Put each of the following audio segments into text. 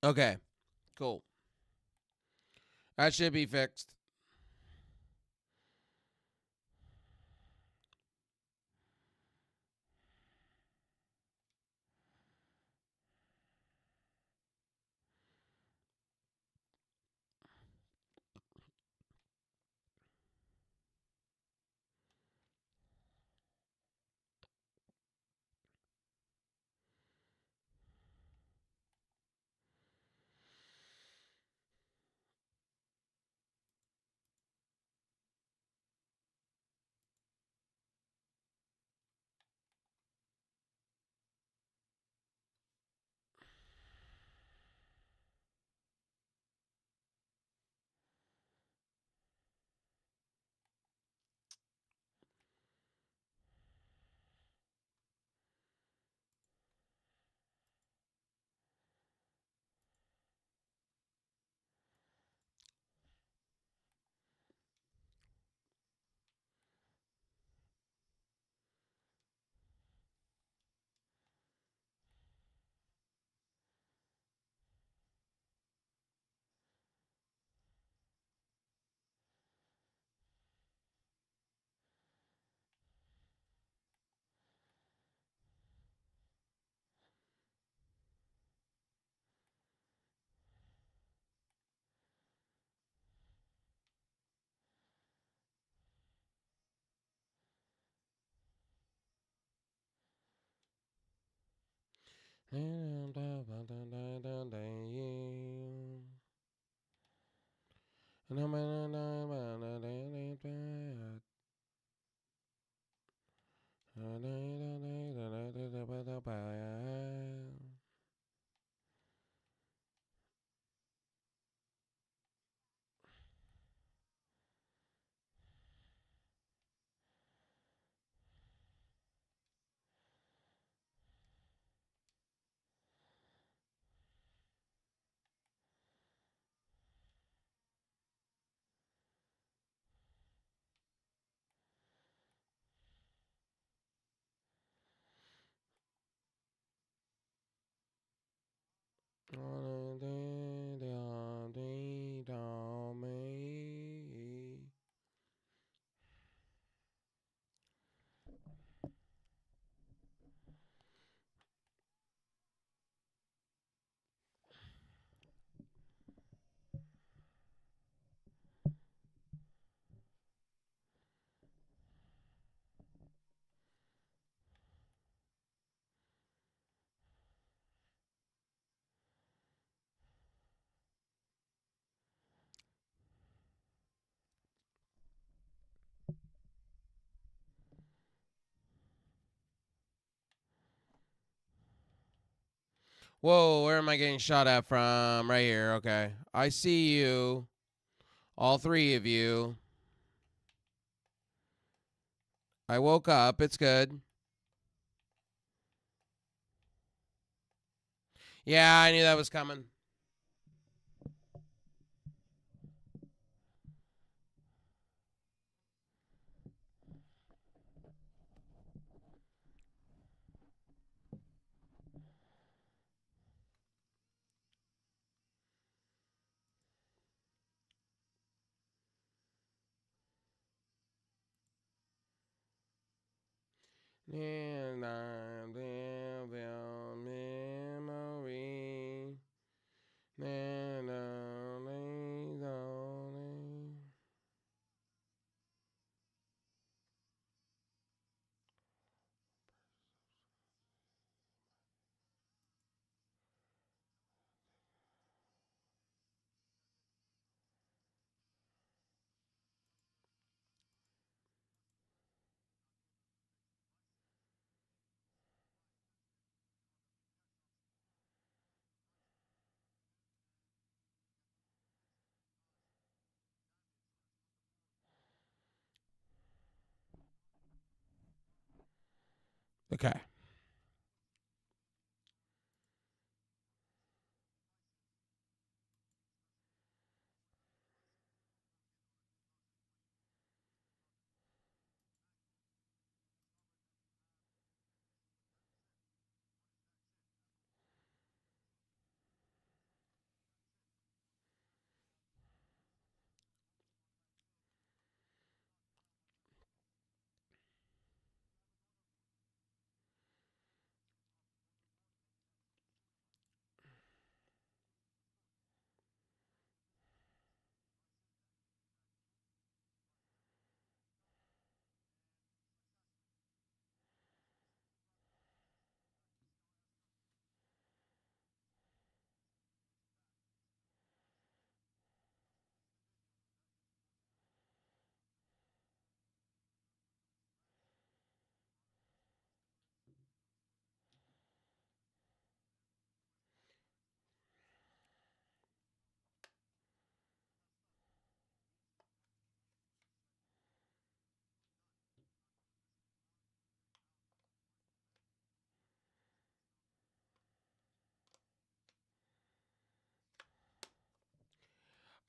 Okay, cool. That should be fixed. Whoa, where am I getting shot at from? Right here. Okay. I see you. All three of you. I woke up. It's good. Yeah, I knew that was coming. And I live in memory. And only, only. Okay.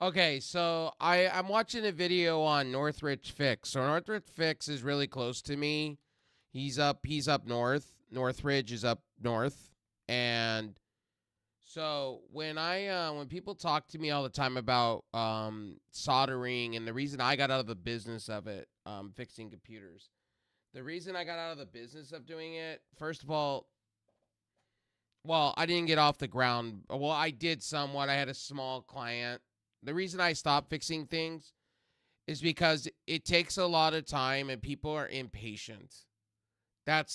Okay, so I'm watching a video on Northridge Fix. So Northridge Fix is really close to me. He's up north. Northridge is up north. And so when people talk to me all the time about soldering, and the reason I got out of the business of it, fixing computers. The reason I got out of the business of doing it, first of all, well, I didn't get off the ground. Well, I did somewhat. I had a small client. The reason I stopped fixing things is because it takes a lot of time and people are impatient. That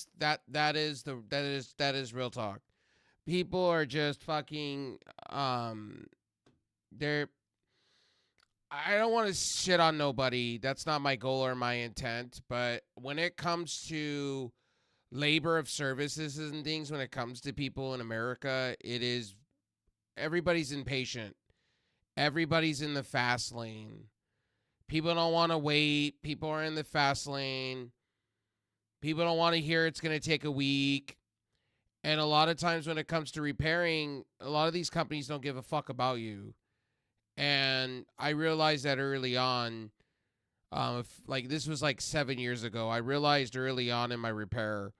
is real talk. People are just fucking they're I don't want to shit on nobody. That's not my goal or my intent, but when it comes to labor of services and things, when it comes to people in America, it is everybody's impatient. Everybody's in the fast lane. People don't want to wait. People are in the fast lane. People don't want to hear it's going to take a week. And a lot of times when it comes to repairing, a lot of these companies don't give a fuck about you. And I realized that early on. Like this was like 7 years ago. I realized early on in my repair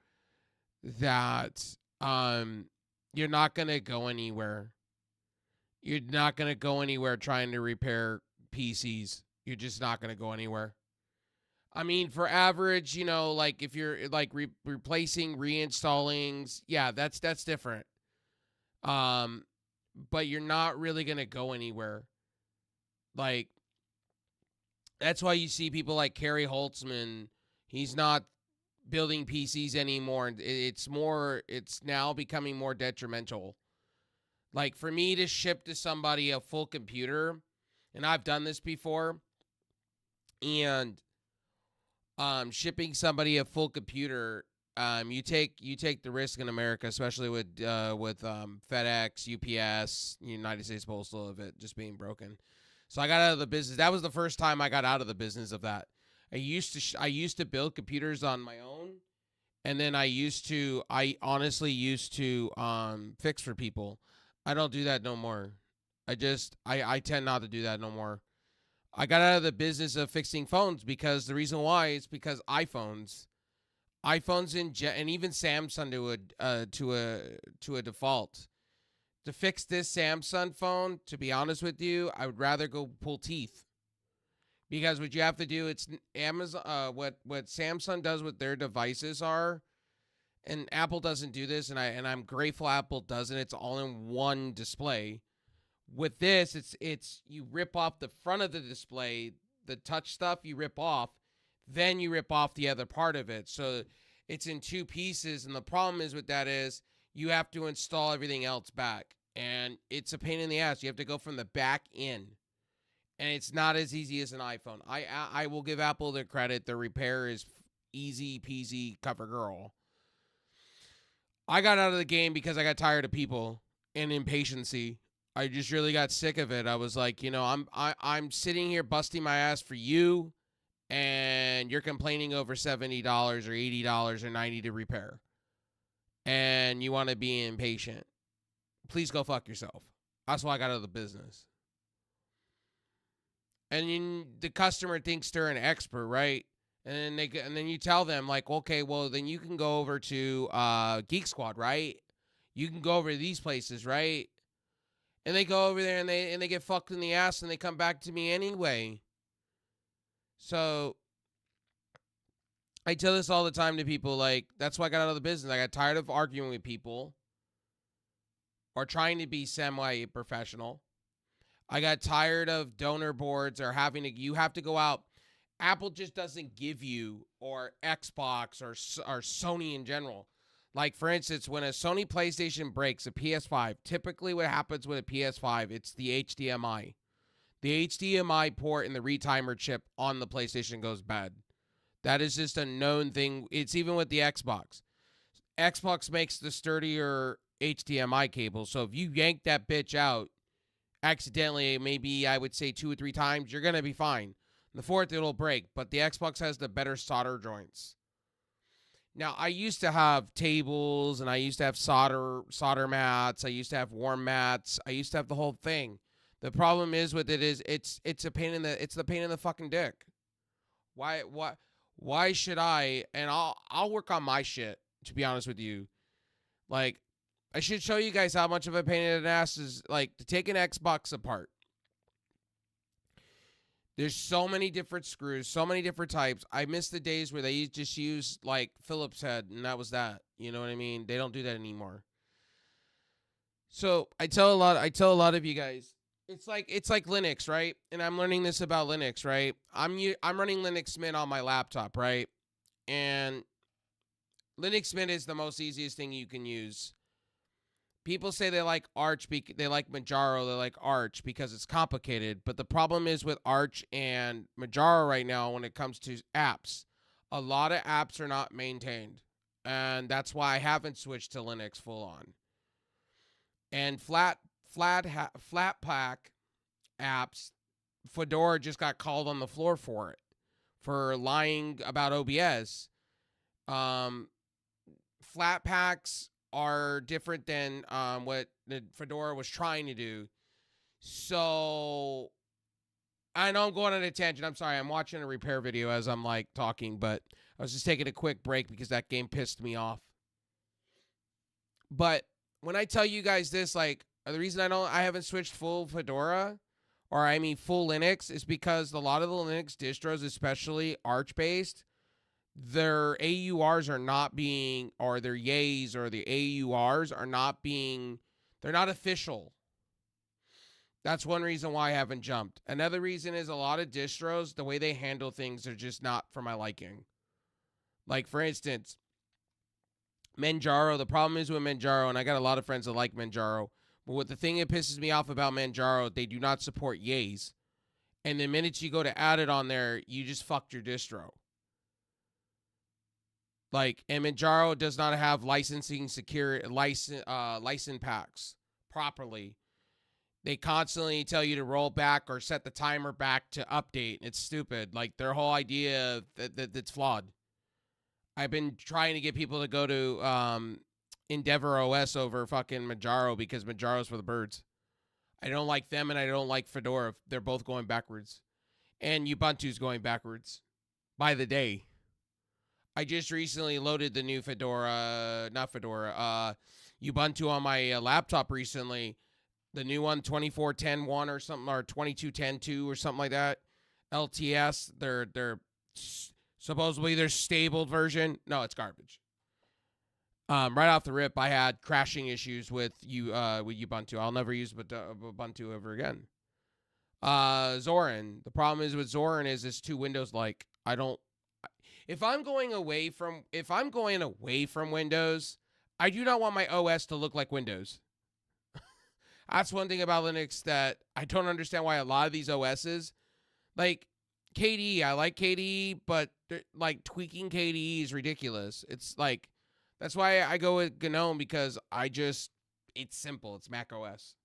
that you're not gonna go anywhere. You're not gonna go anywhere trying to repair PCs. You're just not gonna go anywhere. I mean, for average, like if you're like replacing, reinstalling, yeah, that's different. Um, but you're not really gonna go anywhere. Like that's why you see people like Kerry Holtzman. He's not building PCs anymore. It's now becoming more detrimental. Like for me to ship to somebody a full computer, and I've done this before, and shipping somebody a full computer, you take the risk in America, especially with FedEx, UPS, United States Postal, of it just being broken. So I got out of the business. That was the first time I got out of the business of that. I used to build computers on my own, and then I honestly used to fix for people. I don't do that no more. I tend not to do that no more. I got out of the business of fixing phones because the reason why is because iPhones and even Samsung to a default. To fix this Samsung phone, to be honest with you, I would rather go pull teeth. Because what you have to do, it's Amazon. What Samsung does with their devices are, and Apple doesn't do this, and I'm grateful Apple doesn't. It's all in one display. With this, it's you rip off the front of the display, the touch stuff you rip off, then you rip off the other part of it. So it's in two pieces, and the problem is with that is you have to install everything else back, and it's a pain in the ass. You have to go from the back in, and it's not as easy as an iPhone. I will give Apple their credit. The repair is easy peasy, cover girl. I got out of the game because I got tired of people and impatiency. I just really got sick of it. I was like, I'm sitting here busting my ass for you, and you're complaining over $70 or $80 or $90 to repair, and you want to be impatient. Please go fuck yourself. That's why I got out of the business. And the customer thinks they're an expert, right? And then you tell them like, okay, well then you can go over to Geek Squad, right? You can go over to these places, right? And they go over there and they get fucked in the ass and they come back to me anyway. So I tell this all the time to people, like, that's why I got out of the business. I got tired of arguing with people or trying to be semi-professional. I got tired of donor boards or you have to go out. Apple just doesn't give you, or Xbox or Sony in general. Like, for instance, when a Sony PlayStation breaks a PS5, typically what happens with a PS5, it's the HDMI. The HDMI port and the retimer chip on the PlayStation goes bad. That is just a known thing. It's even with the Xbox. Xbox makes the sturdier HDMI cable, so if you yank that bitch out accidentally, maybe I would say 2 or 3 times, you're going to be fine. The fourth, it'll break, but the Xbox has the better solder joints. Now, I used to have tables, and I used to have solder mats. I used to have warm mats. I used to have the whole thing. The problem is with it is it's a pain in the pain in the fucking dick. Why should I? And I'll work on my shit, to be honest with you. Like, I should show you guys how much of a pain in the ass is, like, to take an Xbox apart. There's so many different screws, so many different types. I miss the days where they just used, like, Phillips head, and that was that. You know what I mean? They don't do that anymore. So I tell a lot of you guys, it's like Linux, right? And I'm learning this about Linux, right? I'm running Linux Mint on my laptop, right? And Linux Mint is the most easiest thing you can use. People say they like Arch, they like Manjaro, they like Arch because it's complicated. But the problem is with Arch and Manjaro right now when it comes to apps, a lot of apps are not maintained. And that's why I haven't switched to Linux full on. And Flatpak apps, Fedora just got called on the floor for it, for lying about OBS. Flatpaks are different than what the Fedora was trying to do. So I know I'm going on a tangent. I'm sorry. I'm watching a repair video as I'm like talking, but I was just taking a quick break because that game pissed me off. But when I tell you guys this, like, the reason I haven't switched full Fedora, or I mean full Linux, is because a lot of the Linux distros, especially Arch-based, their AURs are not being, or their yays or the AURs are not being, they're not official. That's one reason why I haven't jumped. Another reason is a lot of distros, the way they handle things are just not for my liking. Like, for instance, Manjaro, the problem is with Manjaro, and I got a lot of friends that like Manjaro, but what the thing that pisses me off about Manjaro, they do not support yays. And the minute you go to add it on there, you just fucked your distro. Like, and Manjaro does not have licensing license packs properly. They constantly tell you to roll back or set the timer back to update. It's stupid. Like, their whole idea that's flawed. I've been trying to get people to go to Endeavor OS over fucking Manjaro because Manjaro's for the birds. I don't like them and I don't like Fedora. They're both going backwards. And Ubuntu's going backwards by the day. I just recently loaded the new Ubuntu on my laptop recently. The new one, 24.10.1 or something, or 22.10.2 or something like that. LTS, they're supposedly their stable version. No, it's garbage. Right off the rip, I had crashing issues with Ubuntu. I'll never use Ubuntu ever again. Zorin. The problem is with Zorin is it's too Windows-like. If I'm going away from Windows, I do not want my OS to look like Windows. That's one thing about Linux that I don't understand why a lot of these OSs, like KDE, I like KDE, but like tweaking KDE is ridiculous. It's like, that's why I go with GNOME because it's simple. It's Mac OS.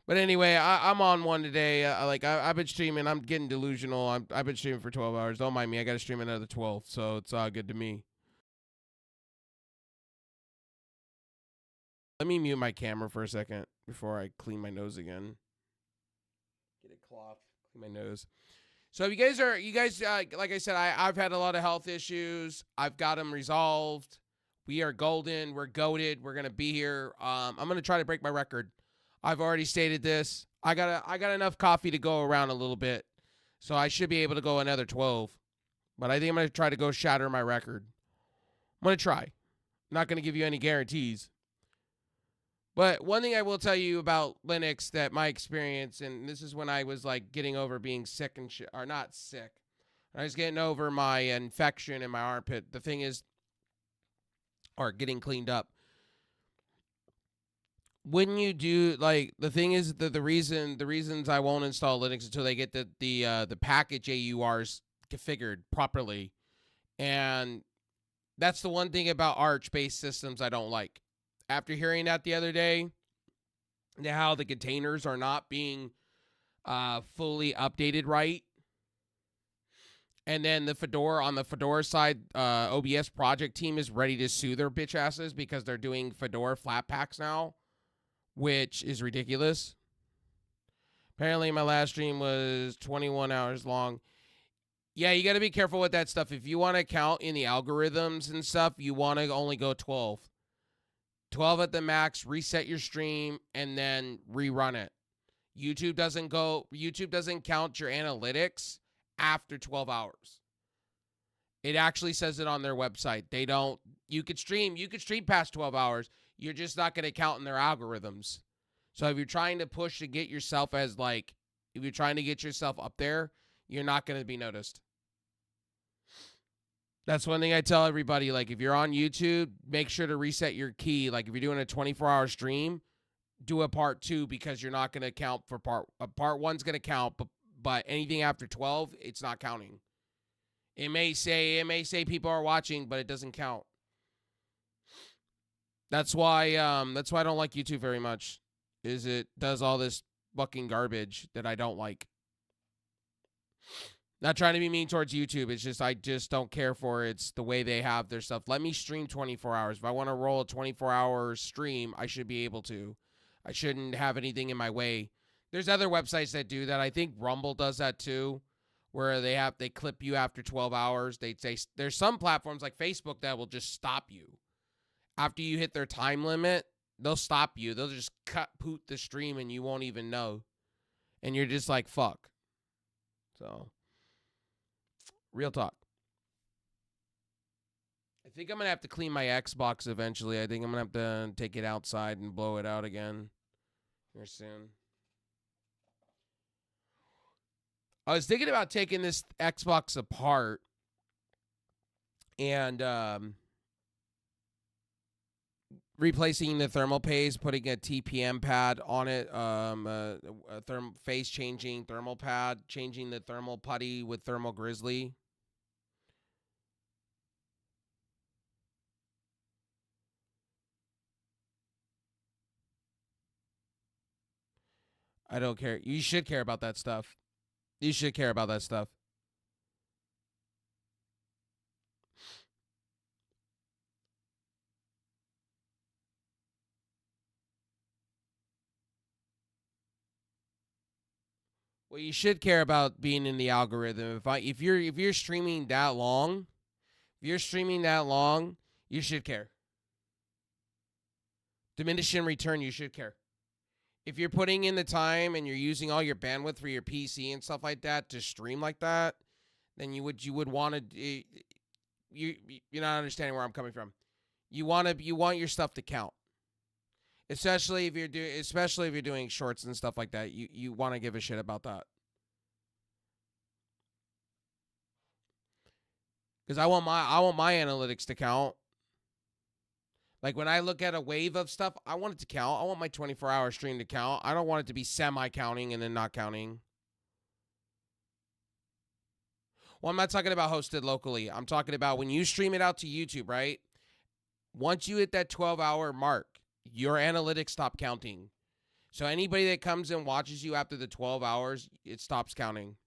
But anyway, I'm on one today. I've been streaming. I'm getting delusional. I've been streaming for 12 hours. Don't mind me. I got to stream another 12, so it's good to me. Let me mute my camera for a second before I clean my nose again. Get a cloth, clean my nose. So you guys, like I said, I've had a lot of health issues. I've got them resolved. We are golden. We're goated. We're gonna be here. I'm gonna try to break my record. I've already stated this. I got enough coffee to go around a little bit, so I should be able to go another 12. But I think I'm gonna try to go shatter my record. I'm gonna try. I'm not gonna give you any guarantees. But one thing I will tell you about Linux that my experience, and this is when I was like getting over being sick and shit, or not sick. I was getting over my infection in my armpit. The thing is, or getting cleaned up. When you do, like, the thing is that the reasons I won't install Linux until they get the package AURs configured properly, and that's the one thing about Arch-based systems I don't like. After hearing that the other day, how the containers are not being fully updated right, and then on the Fedora side, OBS project team is ready to sue their bitch asses because they're doing Fedora Flatpaks now, which is ridiculous. Apparently, my last stream was 21 hours long. Yeah, you got to be careful with that stuff. If you want to count in the algorithms and stuff, you want to only go 12. 12 at the max, reset your stream, and then rerun it. YouTube doesn't count your analytics after 12 hours. It actually says it on their website. They don't. You could stream past 12 hours. You're just not going to count in their algorithms. So if you're trying to push to get yourself as like, if you're trying to get yourself up there, you're not going to be noticed. That's one thing I tell everybody. Like, if you're on YouTube, make sure to reset your key. Like, if you're doing a 24-hour stream, do a part 2 because you're not going to count for part 1's going to count, but anything after 12, it's not counting. It may say people are watching, but it doesn't count. That's why I don't like YouTube very much. Is it does all this fucking garbage that I don't like. Not trying to be mean towards YouTube. It's just I just don't care for it. It's the way they have their stuff. Let me stream 24 hours. If I want to roll a 24-hour stream, I should be able to. I shouldn't have anything in my way. There's other websites that do that. I think Rumble does that too, where they clip you after 12 hours. They say there's some platforms like Facebook that will just stop you. After you hit their time limit, they'll stop you. They'll just poot the stream and you won't even know. And you're just like, fuck. So, real talk. I think I'm going to have to clean my Xbox eventually. I think I'm going to have to take it outside and blow it out again here soon. I was thinking about taking this Xbox apart and replacing the thermal paste, putting a TPM pad on it, a face changing thermal pad, changing the thermal putty with Thermal Grizzly. I don't care. You should care about that stuff. You should care about that stuff. Well, you should care about being in the algorithm. If you're streaming that long, you should care. Diminishing return, you should care. If you're putting in the time and you're using all your bandwidth for your PC and stuff like that to stream like that, then you would want to. You're not understanding where I'm coming from. You want your stuff to count. Especially if you're doing shorts and stuff like that, you want to give a shit about that. Because I want my analytics to count. Like when I look at a wave of stuff, I want it to count. I want my 24-hour stream to count. I don't want it to be semi-counting and then not counting. Well, I'm not talking about hosted locally. I'm talking about when you stream it out to YouTube, right? Once you hit that 12-hour mark, your analytics stop counting. So anybody that comes and watches you after the 12 hours, it stops counting.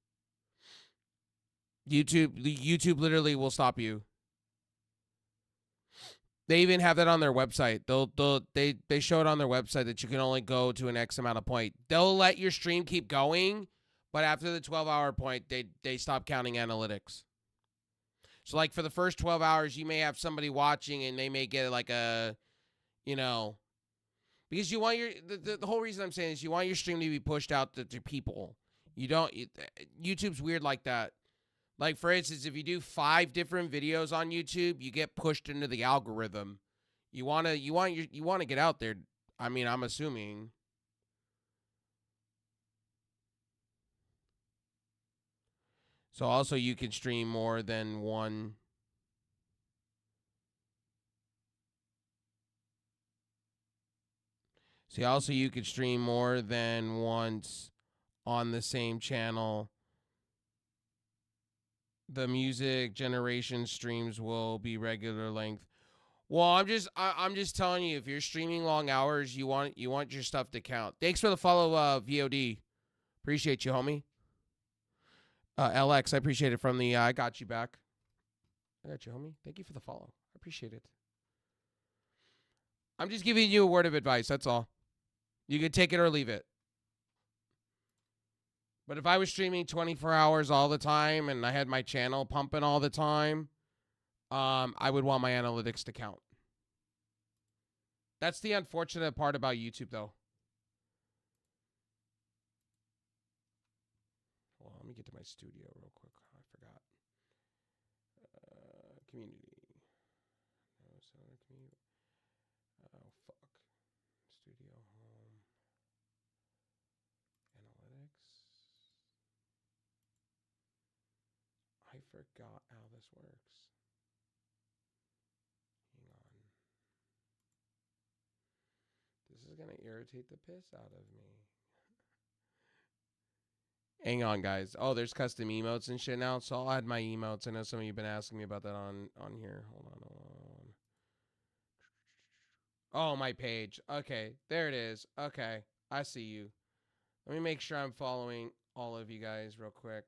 YouTube literally will stop you. They even have that on their website. They show it on their website that you can only go to an X amount of point. They'll let your stream keep going, but after the 12-hour point, they stop counting analytics. So like for the first 12 hours, you may have somebody watching and they may get like a, because you want the whole reason I'm saying is you want your stream to be pushed out to people. YouTube's weird like that. Like, for instance, if you do 5 different videos on YouTube, you get pushed into the algorithm. You want to get out there. I mean, I'm assuming. So also you can stream more than one. See, also you could stream more than once on the same channel. The music generation streams will be regular length. Well, I'm just telling you, if you're streaming long hours, you want your stuff to count. Thanks for the follow, VOD. Appreciate you, homie. LX, I appreciate it from the I got you back. I got you, homie. Thank you for the follow. I appreciate it. I'm just giving you a word of advice. That's all. You can take it or leave it. But if I was streaming 24 hours all the time and I had my channel pumping all the time, I would want my analytics to count. That's the unfortunate part about YouTube, though. Well, let me get to my studio real quick. I forgot. Community. No, so community. Oh, fuck. Studio home. Analytics. I forgot how this works. Hang on. This is going to irritate the piss out of me. Hang on, guys. Oh, there's custom emotes and shit now, so I'll add my emotes. I know some of you have been asking me about that on here. Hold on. Oh, my page. Okay, there it is. Okay, I see you. Let me make sure I'm following all of you guys real quick.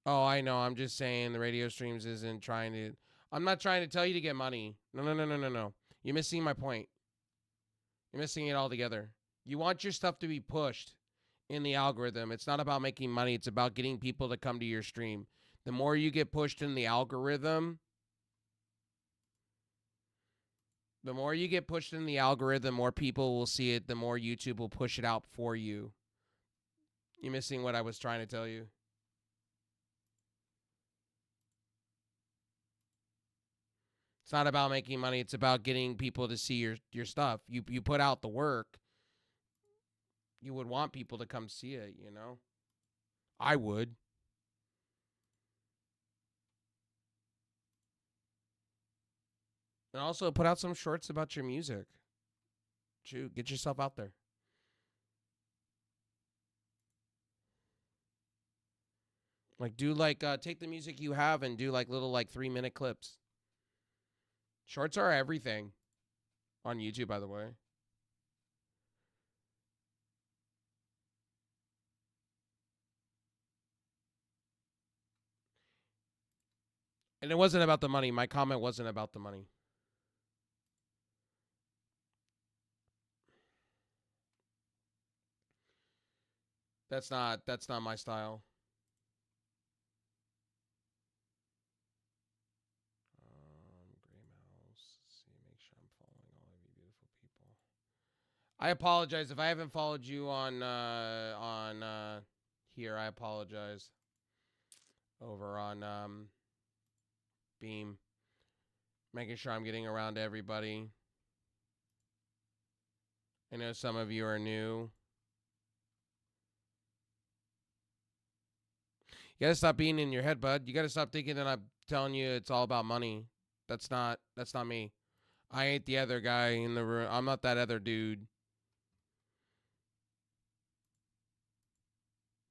Oh, I know. I'm just saying the radio streams isn't trying to... I'm not trying to tell you to get money. No. You're missing my point. You're missing it altogether. You want your stuff to be pushed in the algorithm. It's not about making money. It's about getting people to come to your stream. The more you get pushed in the algorithm, more people will see it, the more YouTube will push it out for you. You're missing what I was trying to tell you. It's not about making money. It's about getting people to see your stuff. You put out the work. You would want people to come see it, you know? I would. And also put out some shorts about your music. Shoot, get yourself out there. Like do take the music you have and do like little 3-minute clips. Shorts are everything on YouTube, by the way. And it wasn't about the money. My comment wasn't about the money. That's not my style. Gray Mouse. Let's see, make sure I'm following all of you beautiful people. I apologize if I haven't followed you on here. I apologize. Over on Beam. Making sure I'm getting around to everybody. I know some of you are new. You gotta stop being in your head, bud. You gotta stop thinking that I'm telling you it's all about money. That's not me. I ain't the other guy in the room. I'm not that other dude.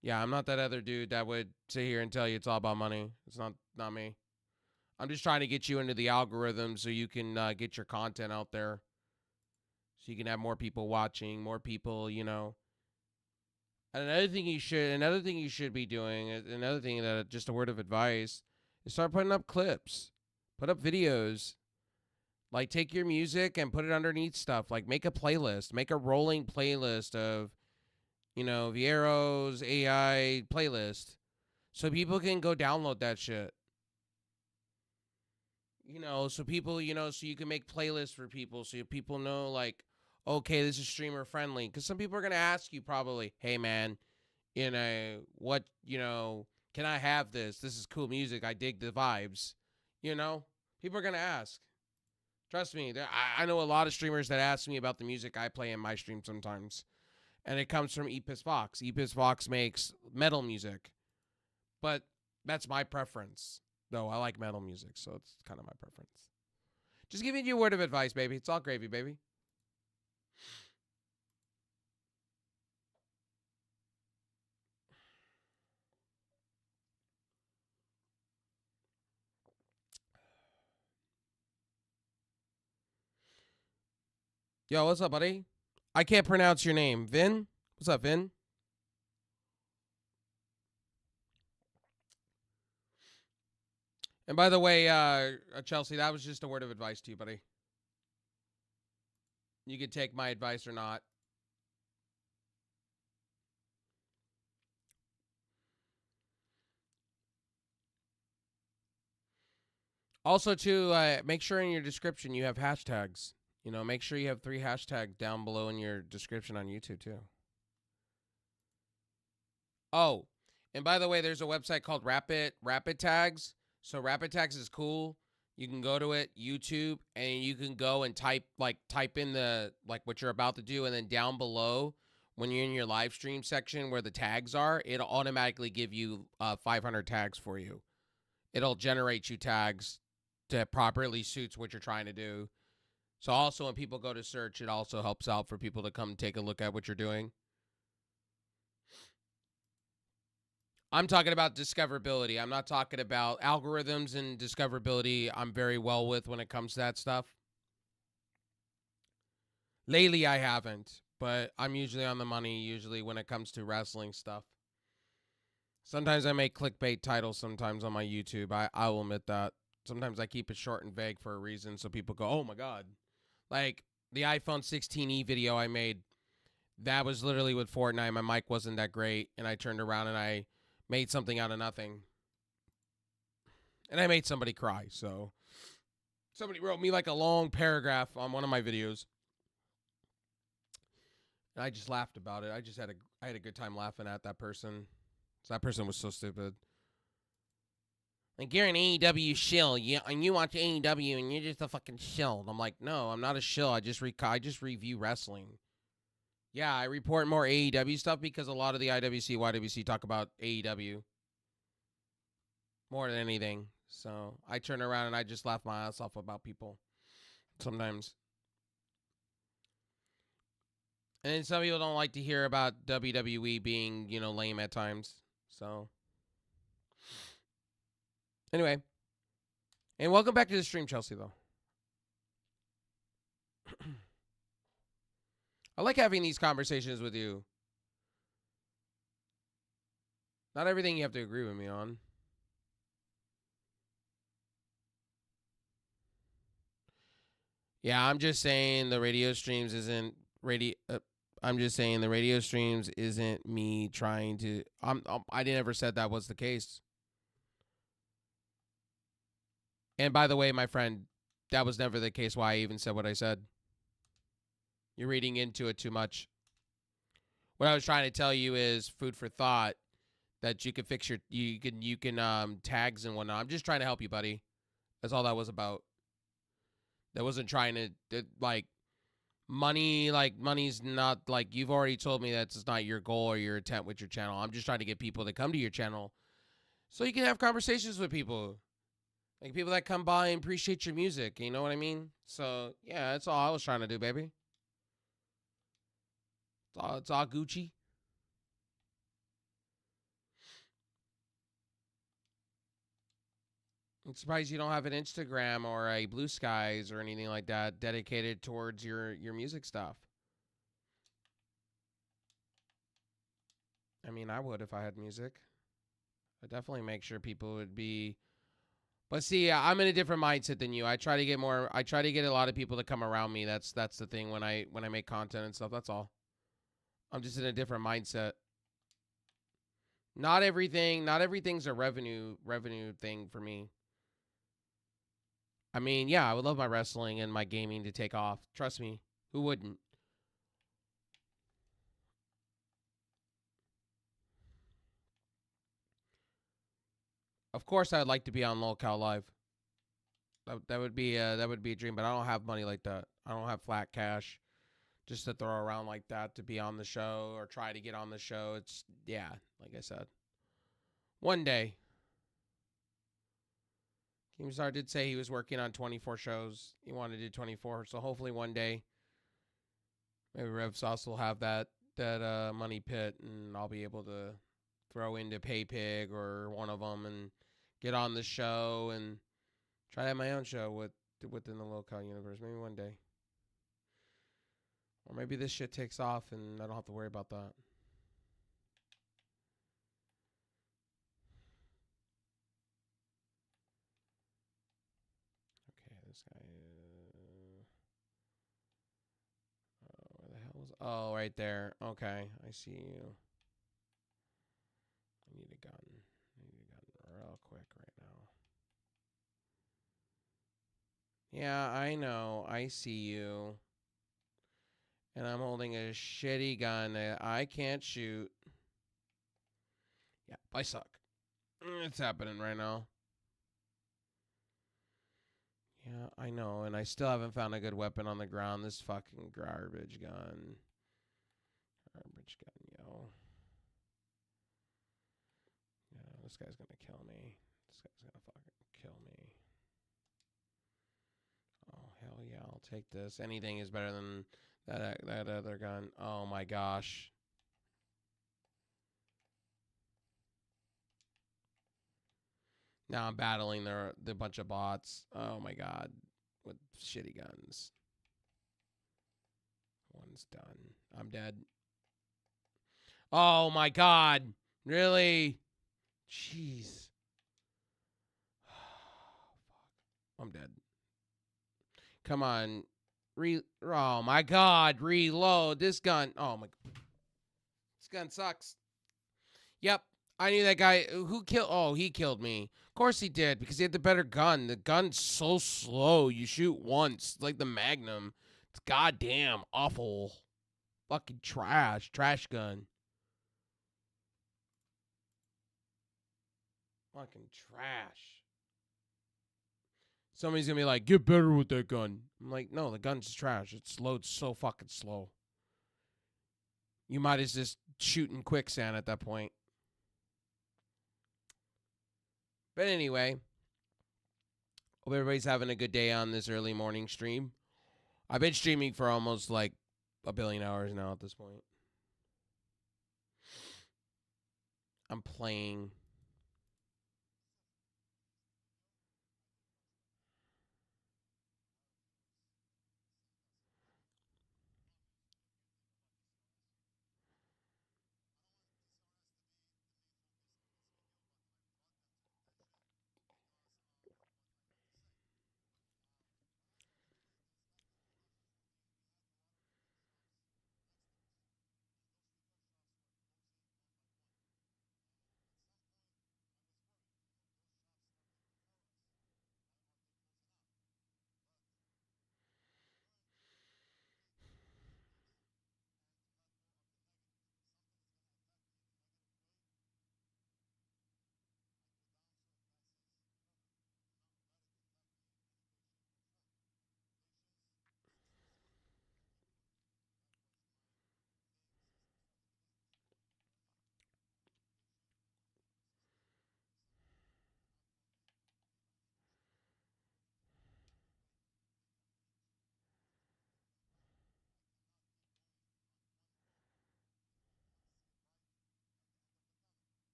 Yeah, I'm not that other dude that would sit here and tell you it's all about money. It's not me. I'm just trying to get you into the algorithm so you can get your content out there. So you can have more people watching, more people, you know. And another thing you should be doing, another thing that just a word of advice, is start putting up clips. Put up videos. Like take your music and put it underneath stuff. Like make a playlist. Make a rolling playlist of, you know, Viero's AI playlist. So people can go download that shit. You know, so people, you know, so you can make playlists for people so people know, like, okay, this is streamer friendly. Because some people are going to ask you probably, hey, man, you know, what, you know, can I have this? This is cool music. I dig the vibes. You know, people are going to ask. Trust me, I know a lot of streamers that ask me about the music I play in my stream sometimes. And it comes from Epis Vox. Epis Vox makes metal music. But that's my preference. Though I like metal music, so it's kind of my preference. Just giving you a word of advice, baby. It's all gravy, baby. Yo, what's up, buddy? I can't pronounce your name. Vin? What's up, Vin? And by the way, Chelsea, that was just a word of advice to you, buddy. You could take my advice or not. Also, too, make sure in your description you have hashtags. You know, make sure you have 3 hashtags down below in your description on YouTube too. Oh, and by the way, there's a website called Rapid Tags. So Rapid Tags is cool. You can go to it, YouTube, and you can go and type in the what you're about to do, and then down below, when you're in your live stream section where the tags are, it'll automatically give you 500 tags for you. It'll generate you tags that properly suits what you're trying to do. So also when people go to search, it also helps out for people to come take a look at what you're doing. I'm talking about discoverability. I'm not talking about algorithms and discoverability. I'm very well with when it comes to that stuff. Lately, I haven't, but I'm usually on the money, usually when it comes to wrestling stuff. Sometimes I make clickbait titles sometimes on my YouTube. I will admit that. Sometimes I keep it short and vague for a reason so people go, oh my God. Like the iPhone 16e video I made, that was literally with Fortnite. My mic wasn't that great, and I turned around and I made something out of nothing. And I made somebody cry, so somebody wrote me like a long paragraph on one of my videos. And I just laughed about it. I had a good time laughing at that person. So that person was so stupid. Like, you're an AEW shill, and you watch AEW, and you're just a fucking shill. And I'm like, no, I'm not a shill. I just review wrestling. Yeah, I report more AEW stuff because a lot of the IWC, YWC talk about AEW more than anything. So I turn around and I just laugh my ass off about people sometimes. And then some people don't like to hear about WWE being, lame at times. So anyway, and welcome back to the stream, Chelsea, though. I like having these conversations with you. Not everything you have to agree with me on. Yeah, I'm just saying the radio streams isn't radio. I'm just saying the radio streams isn't me trying to. I never said that was the case. And by the way, my friend, that was never the case. Why I even said what I said. You're reading into it too much. What I was trying to tell you is food for thought. That you can fix you can tags and whatnot. I'm just trying to help you, buddy. That's all that was about. That wasn't trying to money's not you've already told me that's not your goal or your intent with your channel. I'm just trying to get people to come to your channel so you can have conversations with people. Like people that come by and appreciate your music, you know what I mean? So yeah, that's all I was trying to do, baby. It's all Gucci. I'm surprised you don't have an Instagram or a Blue Skies or anything like that dedicated towards your music stuff. I mean, I would if I had music. I'd definitely make sure people would be. But see, I'm in a different mindset than you. I try to get a lot of people to come around me. That's the thing when I make content and stuff. That's all. I'm just in a different mindset. Not everything's a revenue thing for me. I mean, yeah, I would love my wrestling and my gaming to take off. Trust me. Who wouldn't? Of course, I'd like to be on Lolcow Live. That would be a dream, but I don't have money like that. I don't have flat cash just to throw around like that to be on the show or try to get on the show. It's like I said. One day. Keemstar did say he was working on 24 shows. He wanted to do 24, so hopefully one day maybe Rev Sauce will have that money pit and I'll be able to throw into PayPig or one of them and get on the show and try to have my own show within the Lolcow universe. Maybe one day. Or maybe this shit takes off and I don't have to worry about that. Okay, this guy. Where the hell is? Oh, right there. Okay, I see you. I need a gun real quick right now. Yeah, I know. I see you. And I'm holding a shitty gun that I can't shoot. Yeah, I suck. It's happening right now. Yeah, I know. And I still haven't found a good weapon on the ground. This fucking garbage gun. Garbage gun, yo. Yeah, this guy's gonna kill me. This guy's gonna fucking kill me. Oh, hell yeah, I'll take this. Anything is better than that other gun. Oh my gosh. Now I'm battling the bunch of bots. Oh my god. With shitty guns. One's done. I'm dead. Oh my god. Really? Jeez. I'm dead. Come on. Oh my god. Reload. This gun. Oh my. This gun sucks. Yep. I knew that guy who killed. Oh, he killed me. Of course he did because he had the better gun. The gun's so slow. You shoot once, like the Magnum. It's goddamn awful. Fucking trash. Trash gun. Fucking trash. Somebody's gonna be like, get better with that gun. I'm like, no, the gun's trash. It loads so fucking slow. You might as just shooting quicksand at that point. But anyway, hope everybody's having a good day on this early morning stream. I've been streaming for almost like a billion hours now at this point. I'm playing.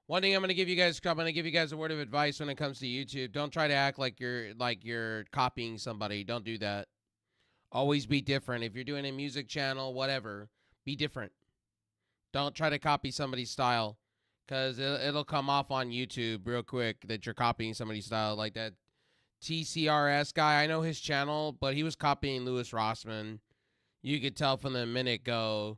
One thing I'm gonna give you guys a word of advice when it comes to YouTube. Don't try to act like you're copying somebody. Don't do that. Always be different. If you're doing a music channel, whatever, be different. Don't try to copy somebody's style, because it'll come off on YouTube real quick that you're copying somebody's style. Like that TCRS guy, I know his channel, but he was copying Louis Rossman. You could tell from the minute go,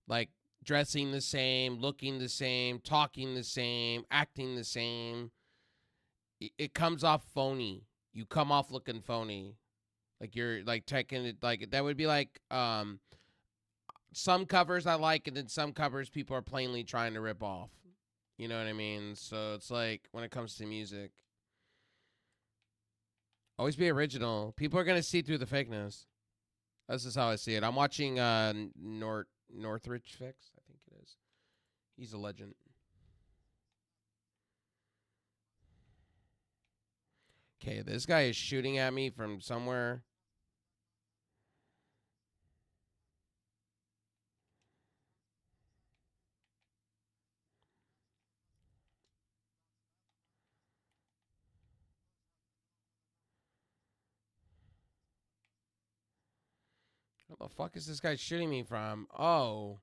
like dressing the same, looking the same, talking the same, acting the same. It comes off phony. You come off looking phony. Like you're like checking it, like that would be like some covers I like, and then some covers people are plainly trying to rip off. You know what I mean? So it's like when it comes to music, always be original. People are gonna see through the fakeness. This is how I see it. I'm watching Northridge Fix, I think it is. He's a legend. Okay, this guy is shooting at me from somewhere. Where the fuck is this guy shooting me from? Oh.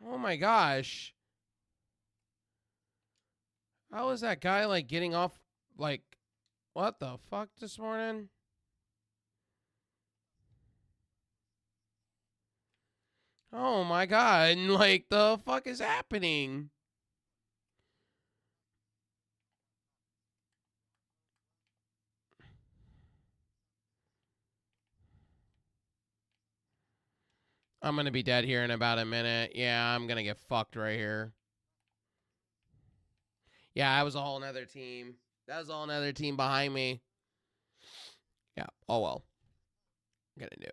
Oh my gosh. How is that guy like getting off like what the fuck this morning? Oh my god, like the fuck is happening? I'm gonna be dead here in about a minute. Yeah, I'm gonna get fucked right here. Yeah, that was a whole nother team. That was a whole nother team behind me. Yeah. Oh well. I'm gonna do.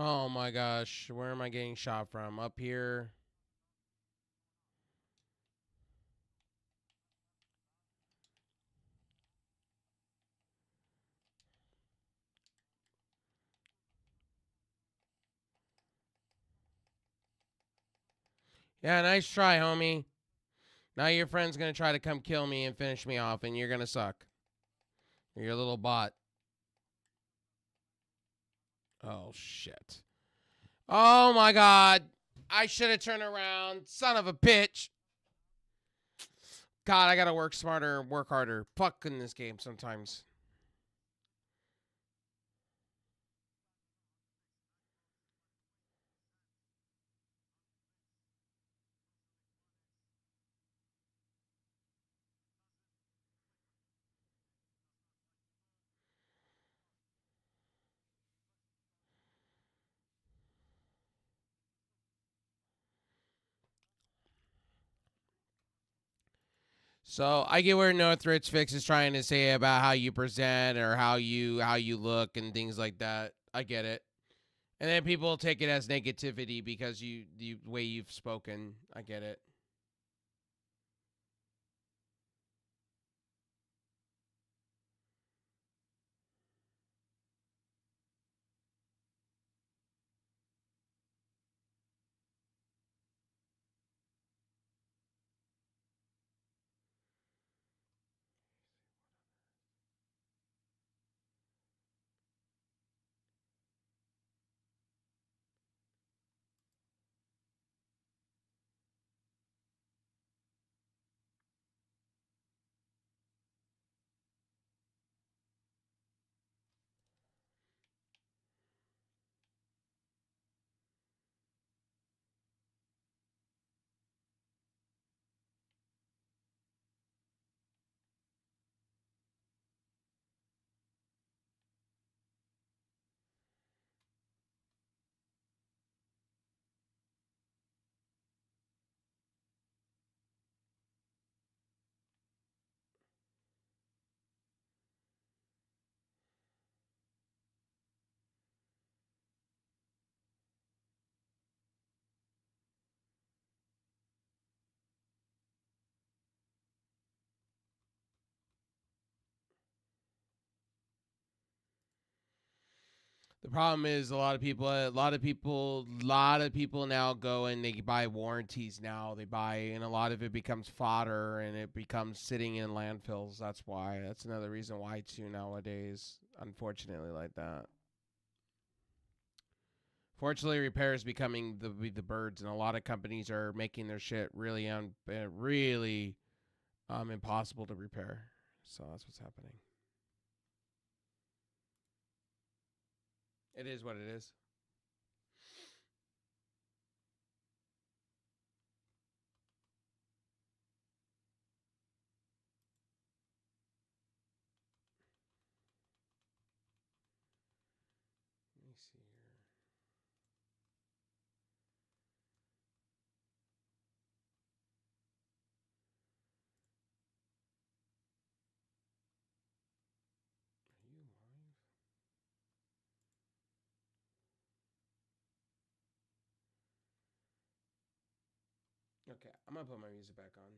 Oh my gosh, where am I getting shot from? Up here. Yeah, nice try, homie. Now your friend's gonna try to come kill me and finish me off, and you're gonna suck. You're a little bot. Oh shit. Oh my god. I should have turned around. Son of a bitch. God, I gotta work smarter, work harder. Fuck in this game sometimes. So I get where Northridge Fix is trying to say about how you present or how you look and things like that. I get it. And then people take it as negativity because you the way you've spoken. I get it. The problem is a lot of people now go and they buy warranties now. They buy and a lot of it becomes fodder and it becomes sitting in landfills. That's why. That's another reason why too nowadays. Unfortunately, like that. Fortunately, repair is becoming the birds, and a lot of companies are making their shit really impossible to repair. So that's what's happening. It is what it is. Let me see here. Are you live? Okay, I'm gonna put my music back on.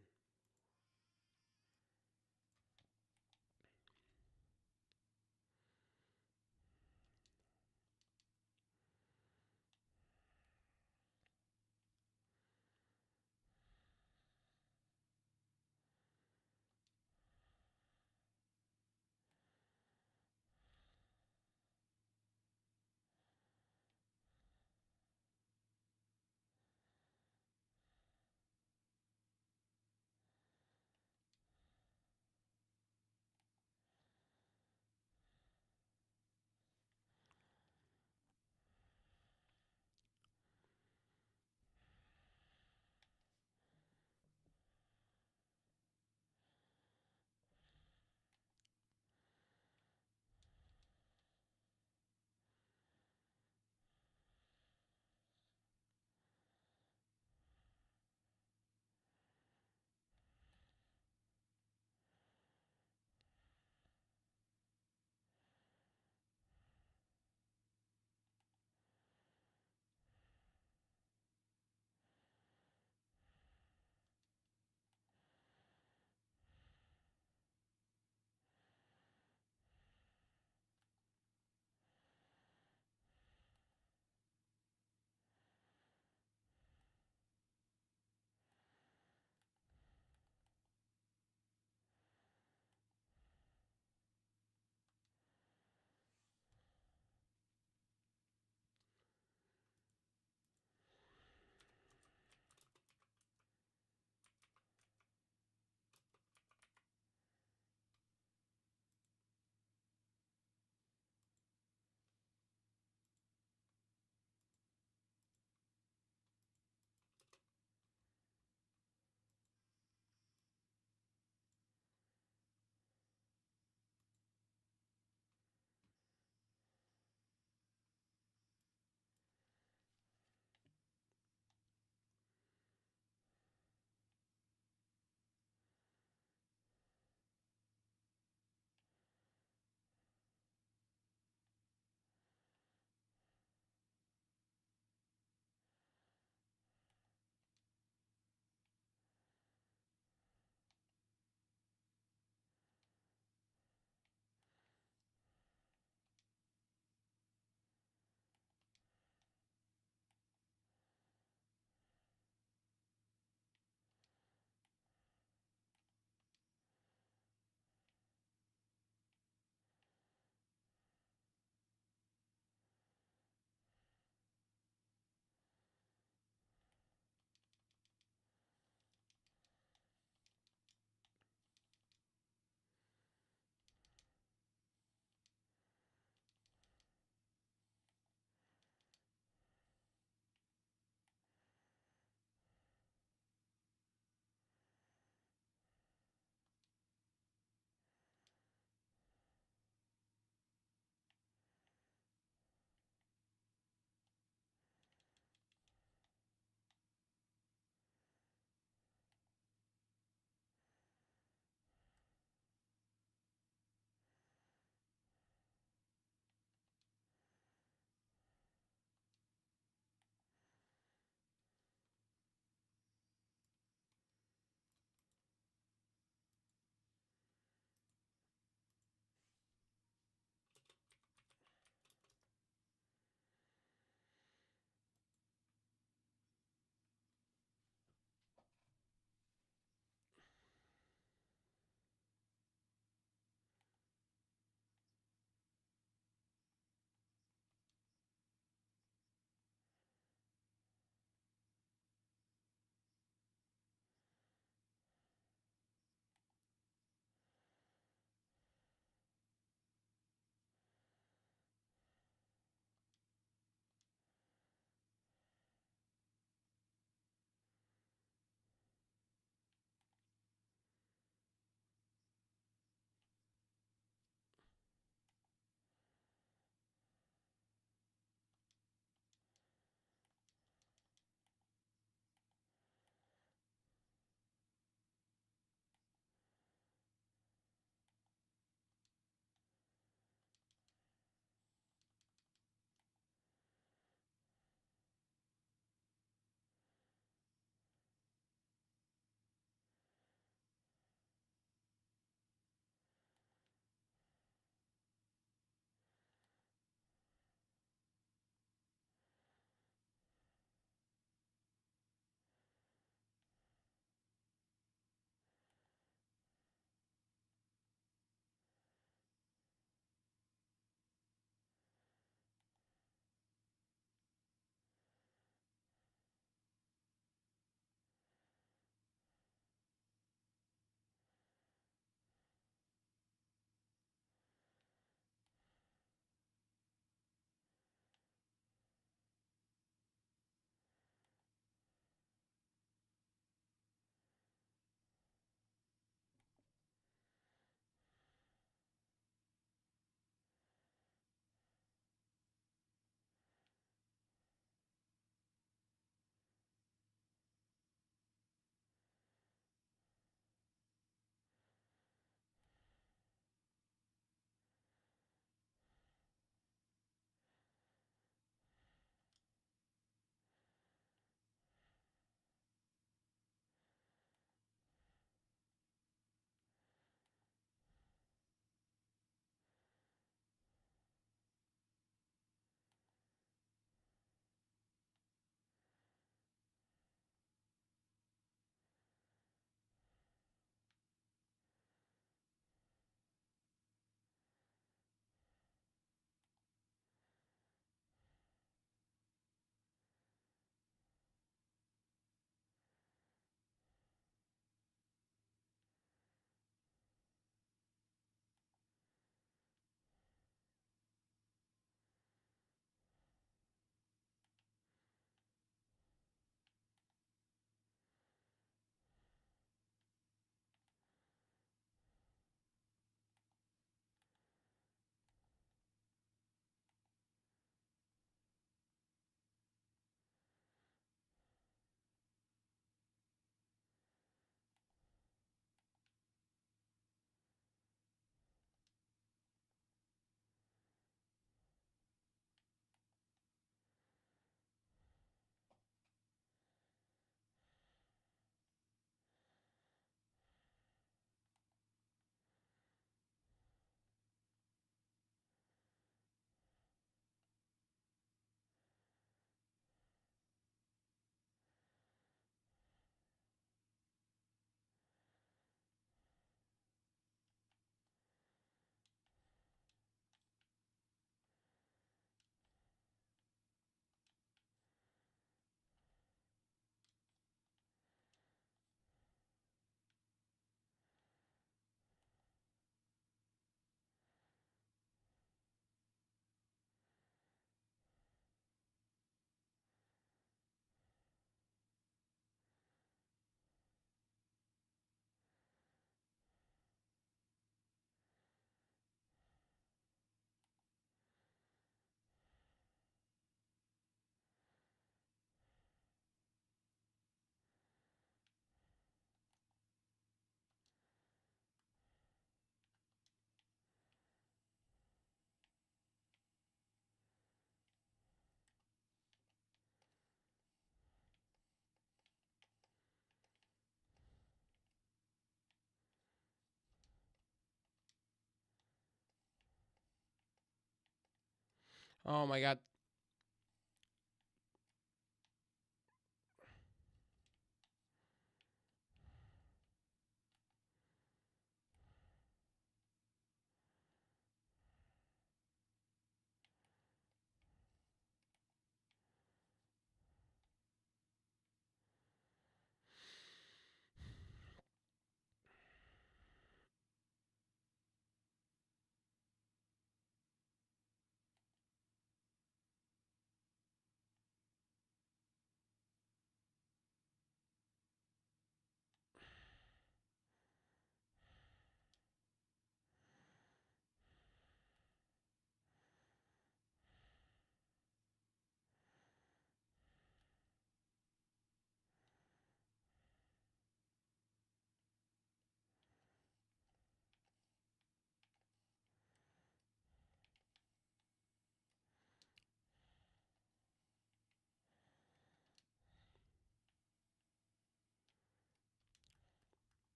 Oh my god.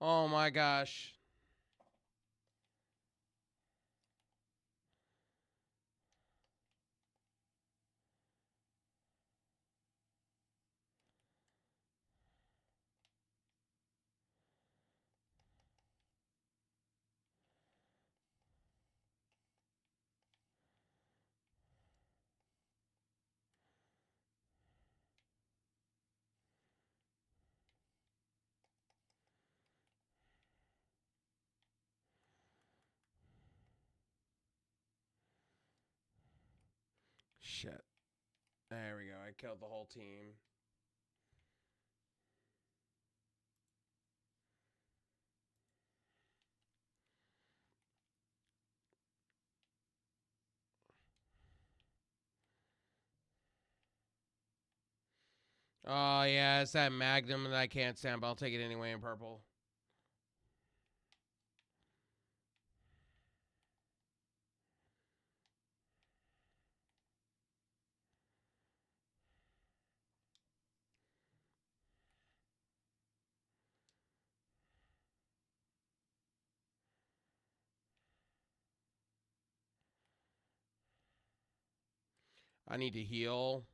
Oh my gosh. Shit. There we go. I killed the whole team. Oh yeah, it's that Magnum that I can't stand, but I'll take it anyway in purple. I need to heal.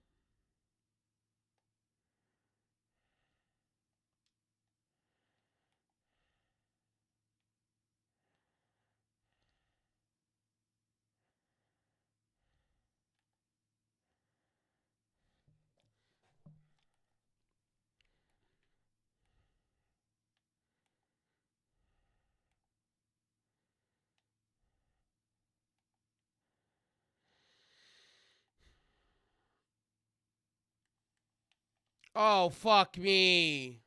Oh fuck me.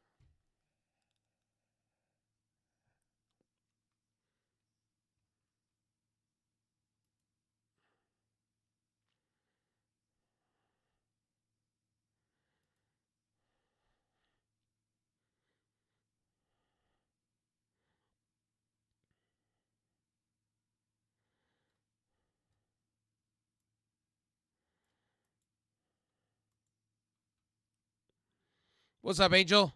What's up, Angel?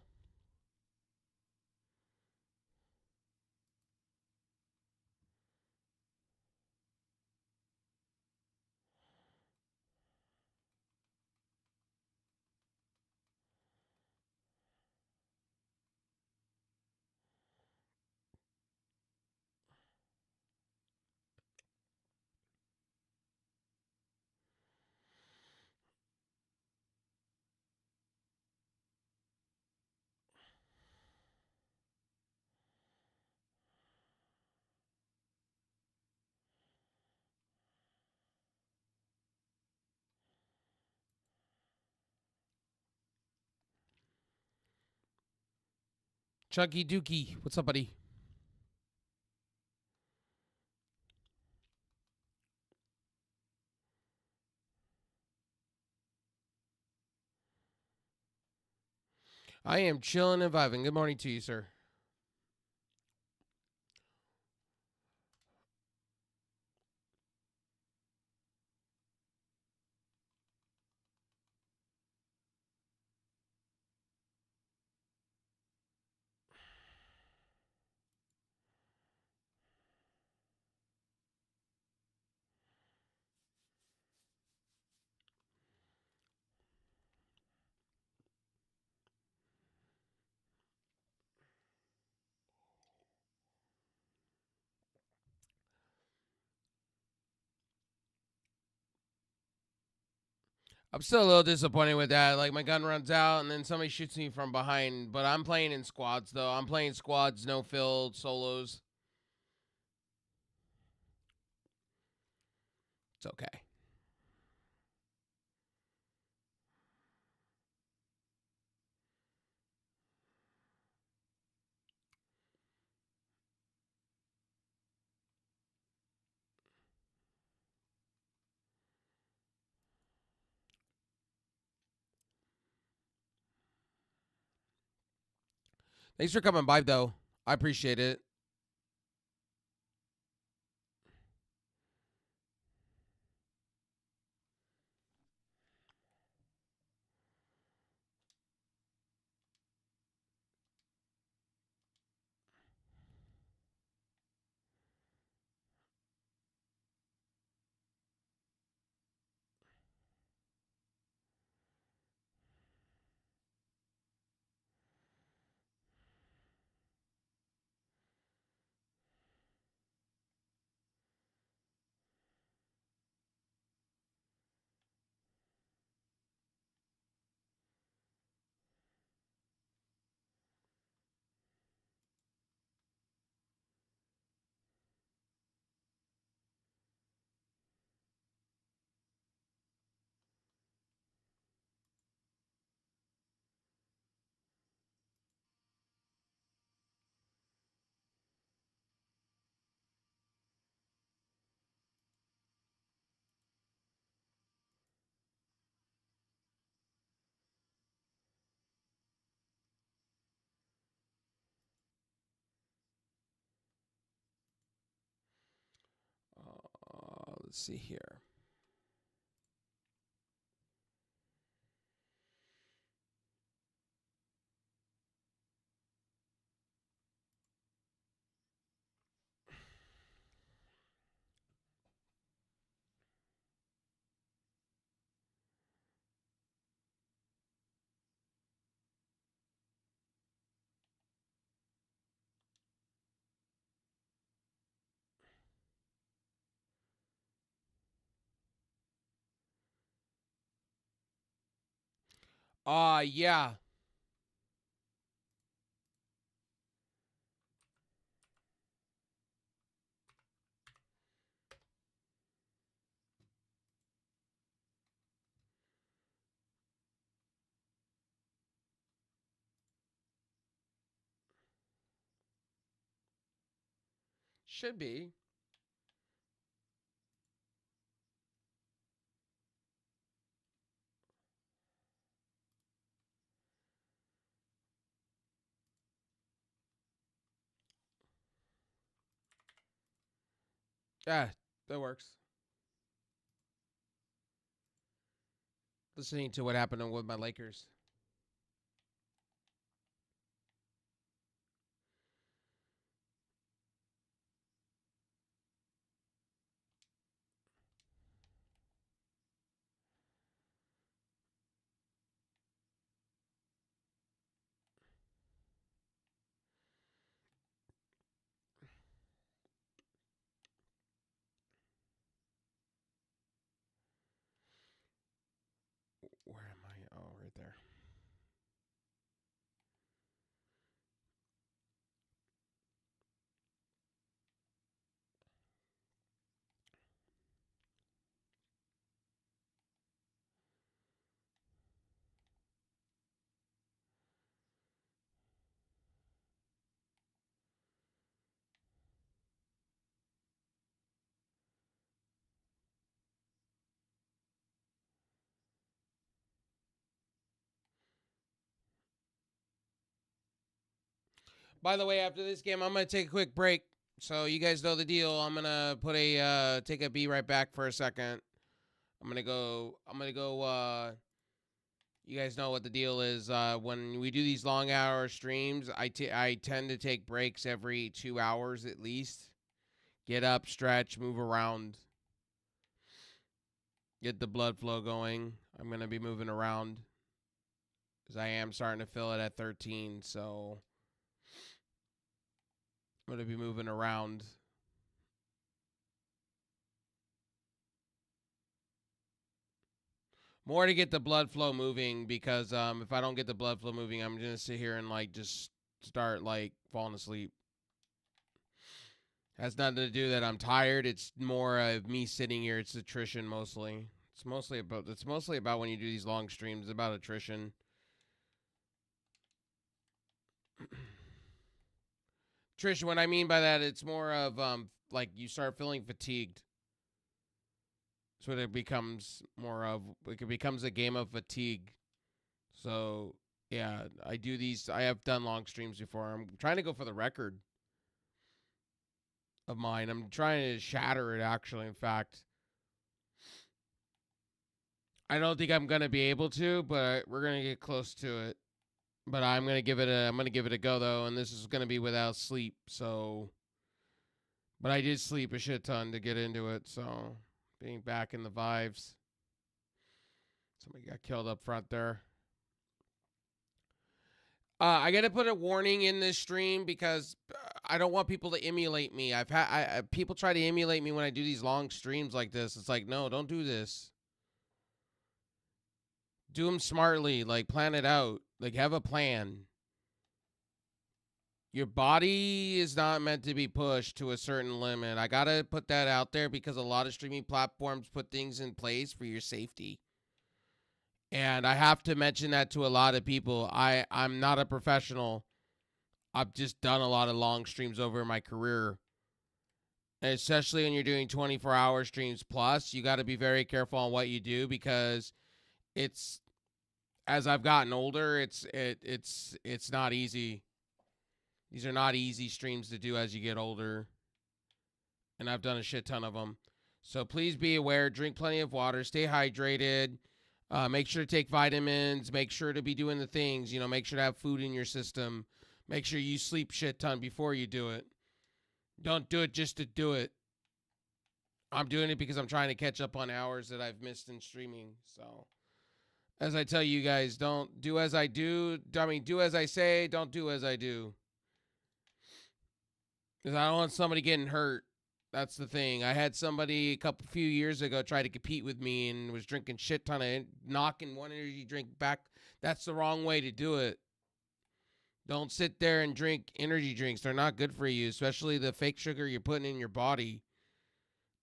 Chunky Dookie. What's up, buddy? I am chilling and vibing. Good morning to you, sir. I'm still a little disappointed with that. Like my gun runs out and then somebody shoots me from behind. But I'm playing in squads though. I'm playing squads, no fill, solos. It's okay. Thanks for coming by though. I appreciate it. Let's see here. Yeah. Should be. Yeah, that works. Listening to what happened with my Lakers. Where am I? Oh, right there. By the way, after this game, I'm gonna take a quick break. So you guys know the deal. I'm gonna put a take a be right back for a second. I'm gonna go. You guys know what the deal is. When we do these long hour streams, I tend to take breaks every 2 hours at least. Get up, stretch, move around, get the blood flow going. I'm gonna be moving around because I am starting to feel it at 13. So I'm gonna be moving around. More to get the blood flow moving because if I don't get the blood flow moving, I'm gonna sit here and like just start like falling asleep. Has nothing to do that I'm tired. It's more of me sitting here. It's attrition mostly. It's mostly about when you do these long streams. It's about attrition. Trish, what I mean by that, it's more of like you start feeling fatigued. So it becomes more of it becomes a game of fatigue. So yeah, I do these. I have done long streams before. I'm trying to go for the record of mine. I'm trying to shatter it. Actually, in fact, I don't think I'm gonna be able to, but we're gonna get close to it. But I'm gonna give it a go though, and this is gonna be without sleep. So, but I did sleep a shit ton to get into it. So, being back in the vibes. Somebody got killed up front there. I gotta put a warning in this stream because I don't want people to emulate me. People try to emulate me when I do these long streams like this. It's like, no, don't do this. Do them smartly, like plan it out, like have a plan. Your body is not meant to be pushed to a certain limit. I gotta put that out there because a lot of streaming platforms put things in place for your safety. And I have to mention that to a lot of people. I'm not a professional. I've just done a lot of long streams over my career. And especially when you're doing 24-hour streams plus, you got to be very careful on what you do because it's as I've gotten older, it's not easy. These are not easy streams to do as you get older. And I've done a shit ton of them. So please be aware, drink plenty of water, stay hydrated. Make sure to take vitamins. Make sure to be doing the things. Make sure to have food in your system. Make sure you sleep shit ton before you do it. Don't do it just to do it. I'm doing it because I'm trying to catch up on hours that I've missed in streaming. So, as I tell you guys, don't do as I do. Do as I say. Don't do as I do. Because I don't want somebody getting hurt. That's the thing. I had somebody a few years ago try to compete with me and was drinking shit ton of knocking one energy drink back. That's the wrong way to do it. Don't sit there and drink energy drinks. They're not good for you, especially the fake sugar you're putting in your body.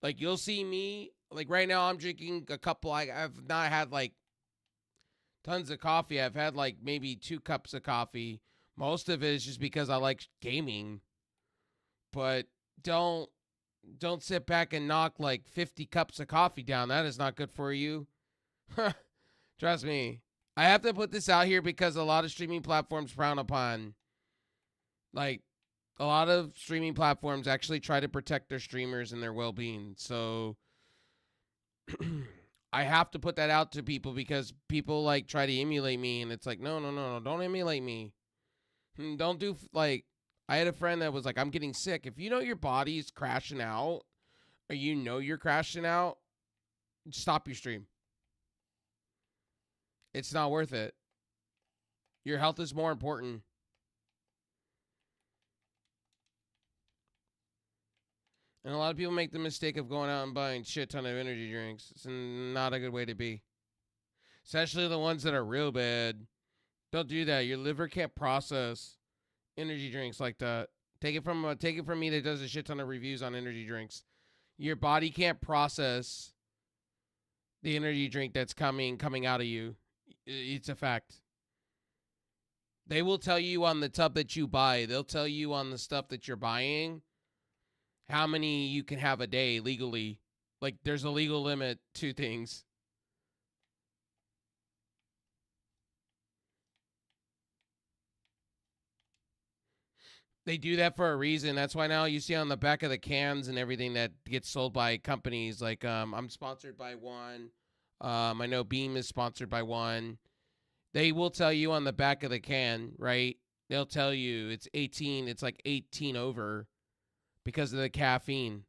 Like you'll see me, like right now I'm drinking a couple. I've not had like tons of coffee. I've had like maybe 2 cups of coffee. Most of it is just because I like gaming. But don't sit back and knock like 50 cups of coffee down. That is not good for you. Trust me. I have to put this out here because a lot of streaming platforms frown upon. Like, a lot of streaming platforms actually try to protect their streamers and their well-being. So, I have to put that out to people because people like try to emulate me. And it's like, no, don't emulate me. Don't do like, I had a friend that was like, I'm getting sick. If you know your body's crashing out or you know you're crashing out, stop your stream. It's not worth it. Your health is more important. And a lot of people make the mistake of going out and buying shit ton of energy drinks. It's not a good way to be. Especially the ones that are real bad. Don't do that. Your liver can't process energy drinks like that. Take it from me that does a shit ton of reviews on energy drinks. Your body can't process the energy drink that's coming out of you. It's a fact. They will tell you on the tub that you buy. They'll tell you on the stuff that you're buying how many you can have a day legally. Like there's a legal limit to things. They do that for a reason. That's why now you see on the back of the cans and everything that gets sold by companies like I'm sponsored by one. I know Beam is sponsored by one. They will tell you on the back of the can, right? They'll tell you it's 18, it's like 18 over because of the caffeine.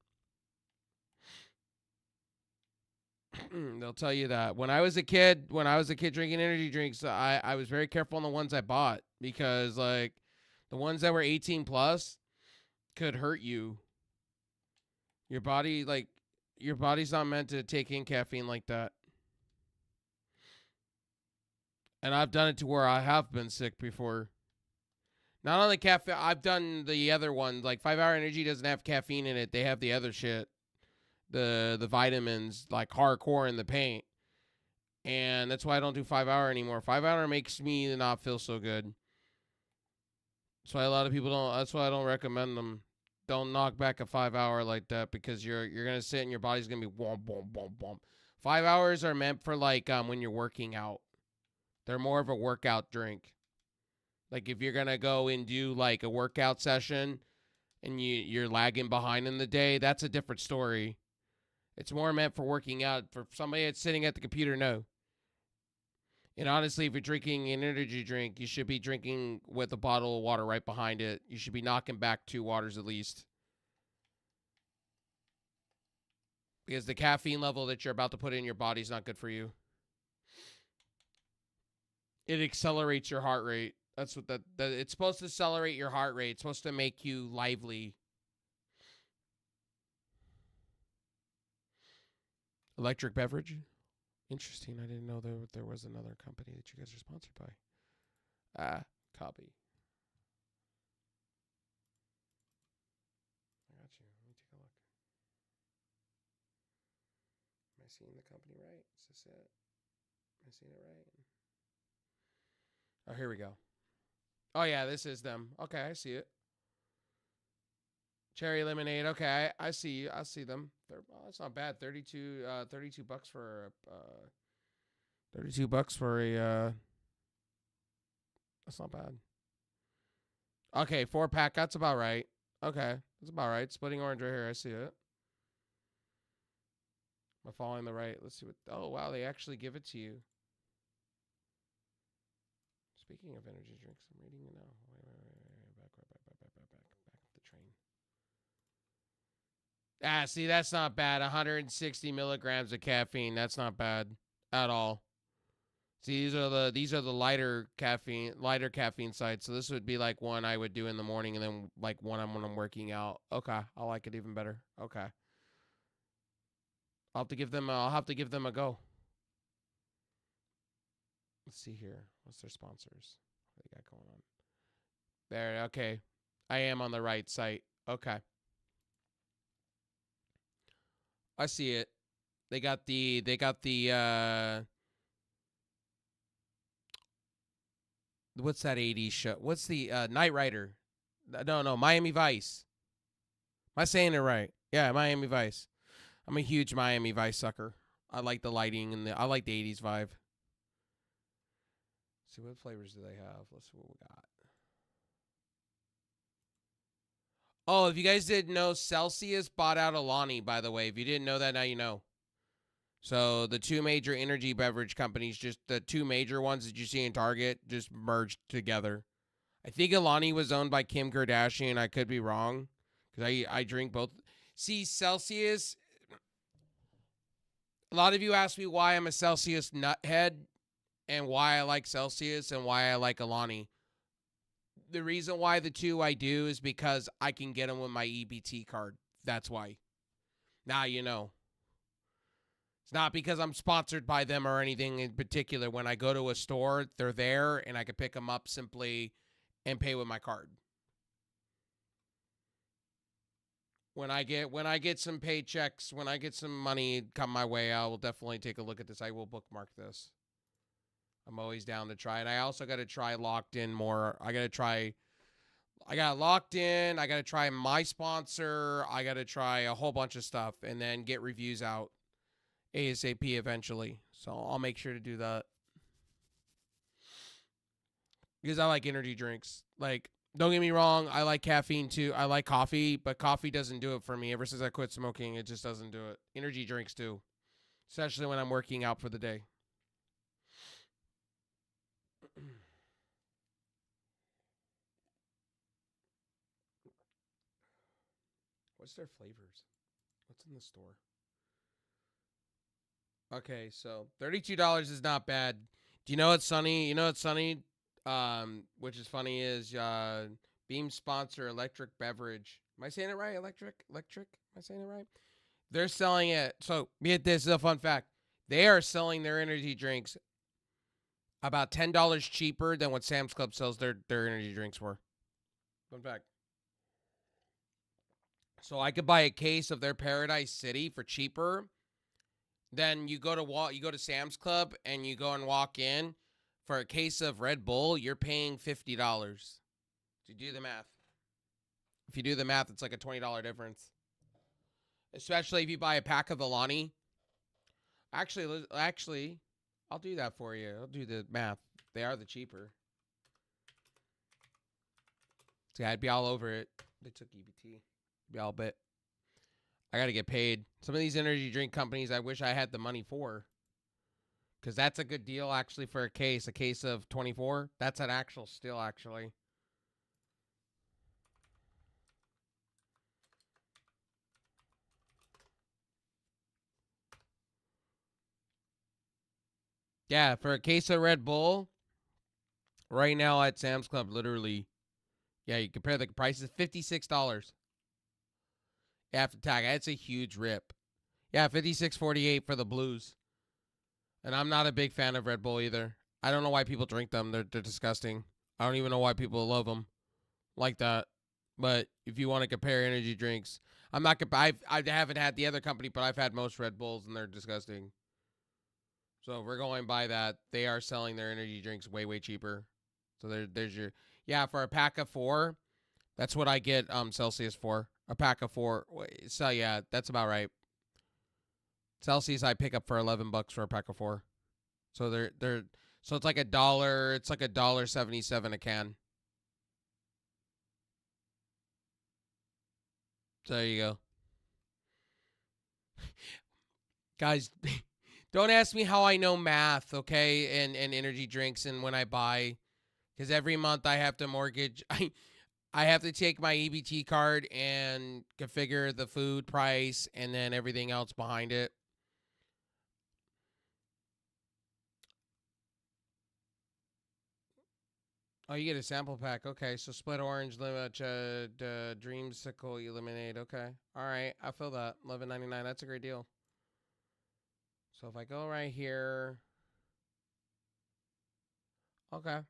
They'll tell you that. When I was a kid drinking energy drinks, I was very careful on the ones I bought because like the ones that were 18 plus could hurt you. Your body's not meant to take in caffeine like that. And I've done it to where I have been sick before. Not only caffeine, I've done the other one. Like 5 Hour Energy doesn't have caffeine in it. They have the other shit, the vitamins, like hardcore in the paint. And that's why I don't do 5 Hour anymore. 5 Hour makes me not feel so good. That's why a lot of people don't. That's why I don't recommend them. Don't knock back a 5 Hour like that because you're gonna sit and your body's gonna be womp womp womp womp. 5 hours are meant for like when you're working out. They're more of a workout drink. Like if you're gonna go and do like a workout session and you're lagging behind in the day, that's a different story. It's more meant for working out. For somebody that's sitting at the computer, no. And honestly, if you're drinking an energy drink, you should be drinking with a bottle of water right behind it. You should be knocking back 2 waters at least. Because the caffeine level that you're about to put in your body is not good for you. It accelerates your heart rate. That's what that it's supposed to accelerate your heart rate. It's supposed to make you lively. Electric beverage? Interesting. I didn't know there was another company that you guys are sponsored by. Copy. I got you. Let me take a look. Am I seeing the company right? Is this it? Am I seeing it right? Oh, here we go. Oh, yeah, this is them. Okay, I see it. Cherry lemonade. Okay, I see. I see them. That's not bad. 32 bucks for $32 for a that's not bad. Okay, 4-pack. That's about right. Okay, that's about right. Splitting orange right here. I see it. Am I following the right? Let's see what. Oh wow, they actually give it to you. Speaking of energy drinks, I'm reading it now. Wait. Back up the train. See, that's not bad. 160 milligrams of caffeine. That's not bad at all. See, these are the lighter caffeine sites. So this would be like one I would do in the morning, and then like one when I'm working out. Okay, I like it even better. Okay, I'll have to give them a go. Let's see here. What's their sponsors? What they got going on? There. Okay, I am on the right site. Okay, I see it. They got the what's that 80s show? What's the Knight Rider? No, Miami Vice. Am I saying it right? Yeah, Miami Vice. I'm a huge Miami Vice sucker. I like the lighting and I like the 80s vibe. Let's see what flavors do they have? Let's see what we got. Oh, if you guys didn't know, Celsius bought out Alani, by the way. If you didn't know that, now you know. So the 2 major energy beverage companies, just the 2 major ones that you see in Target, just merged together. I think Alani was owned by Kim Kardashian. I could be wrong because I drink both. See, Celsius. A lot of you ask me why I'm a Celsius nuthead and why I like Celsius and why I like Alani. The reason why the 2 I do is because I can get them with my EBT card. That's why. Now you know. It's not because I'm sponsored by them or anything in particular. When I go to a store, they're there and I can pick them up simply and pay with my card. When I get some paychecks, when I get some money come my way, I will definitely take a look at this. I will bookmark this. I'm always down to try it. I also got to try Locked In more. I got Locked In. I got to try my sponsor. I got to try a whole bunch of stuff and then get reviews out ASAP eventually. So I'll make sure to do that. Because I like energy drinks. Like, don't get me wrong, I like caffeine too. I like coffee, but coffee doesn't do it for me. Ever since I quit smoking, it just doesn't do it. Energy drinks do. Especially when I'm working out for the day. What's their flavors? What's in the store? Okay, so $32 is not bad. Do you know what's funny? You know what's funny? Which is funny is Beam sponsor electric beverage. Am I saying it right? Electric? Am I saying it right? They're selling it. So, this is a fun fact. They are selling their energy drinks about $10 cheaper than what Sam's Club sells their energy drinks for. Fun fact. So I could buy a case of their Paradise City for cheaper. Then you go to Sam's Club and you go and walk in for a case of Red Bull, you're paying $50. To do the math. If you do the math, it's like a $20 difference. Especially if you buy a pack of Alani. Actually, I'll do that for you. I'll do the math. They are the cheaper. See, I'd be all over it. They took EBT. Be all bit. I got to get paid. Some of these energy drink companies, I wish I had the money for. Because that's a good deal, actually, for a case. A case of 24. That's an actual steal, actually. Yeah, for a case of Red Bull, right now at Sam's Club, literally, yeah, you compare the prices, $56 after tag. That's a huge rip. Yeah, $56.48 for the blues. And I'm not a big fan of Red Bull either. I don't know why people drink them. They're disgusting. I don't even know why people love them like that. But if you want to compare energy drinks, I'm not. I haven't had the other company, but I've had most Red Bulls, and they're disgusting. So if we're going by that, they are selling their energy drinks way cheaper. So there's your for a pack of 4. That's what I get Celsius for. A pack of 4. So yeah, that's about right. Celsius I pick up for $11 for a pack of 4. So so it's like $1. It's like $1.77 a can. So there you go. Guys, don't ask me how I know math, okay? And energy drinks and when I buy, because every month I have to mortgage. I have to take my EBT card and configure the food price and then everything else behind it. Oh, you get a sample pack. Okay, so split orange, dreamsicle, eliminate. Okay, all right, I feel that. $11.99. That's a great deal. So if I go right here, okay.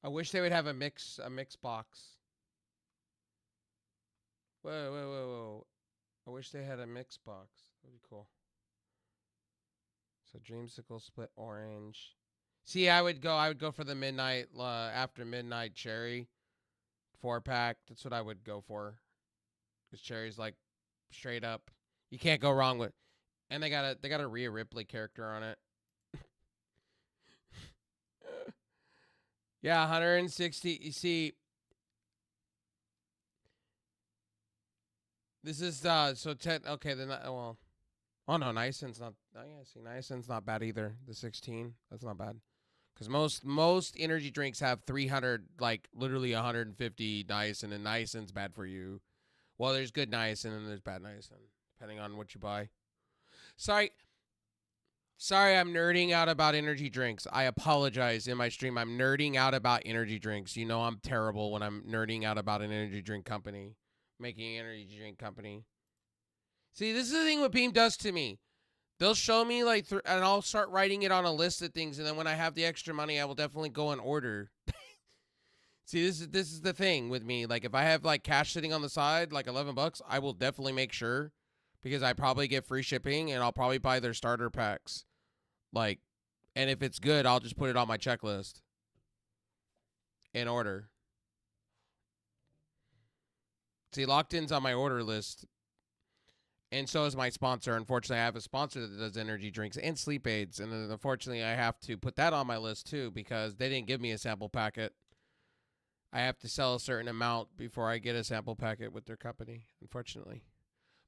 I wish they would have a mix box. Whoa. I wish they had a mix box. That'd be cool. So dreamsicle, split orange. See, I would go for the midnight after midnight cherry 4-pack. That's what I would go for. Cuz cherry's like straight up. You can't go wrong with. And they got a Rhea Ripley character on it. Yeah, 160. You see, this is so 10. Okay, then well, oh no, Niacin's not. Oh yeah, see, Niacin's not bad either. The 16, that's not bad. Because most energy drinks have 300, like literally 150 niacin, and niacin's bad for you. Well, there's good niacin and there's bad niacin, depending on what you buy. Sorry, I'm nerding out about energy drinks. I apologize in my stream. I'm nerding out about energy drinks. You know I'm terrible when I'm nerding out about an energy drink company, making an energy drink company. See, this is the thing what Beam does to me. They'll show me and I'll start writing it on a list of things, and then when I have the extra money, I will definitely go and order. See, this is the thing with me. Like if I have like cash sitting on the side, like $11, I will definitely make sure, because I probably get free shipping, and I'll probably buy their starter packs. Like, and if it's good, I'll just put it on my checklist in order. See, Locked In's on my order list. And so is my sponsor. Unfortunately, I have a sponsor that does energy drinks and sleep aids. And then unfortunately, I have to put that on my list too, because they didn't give me a sample packet. I have to sell a certain amount before I get a sample packet with their company, unfortunately.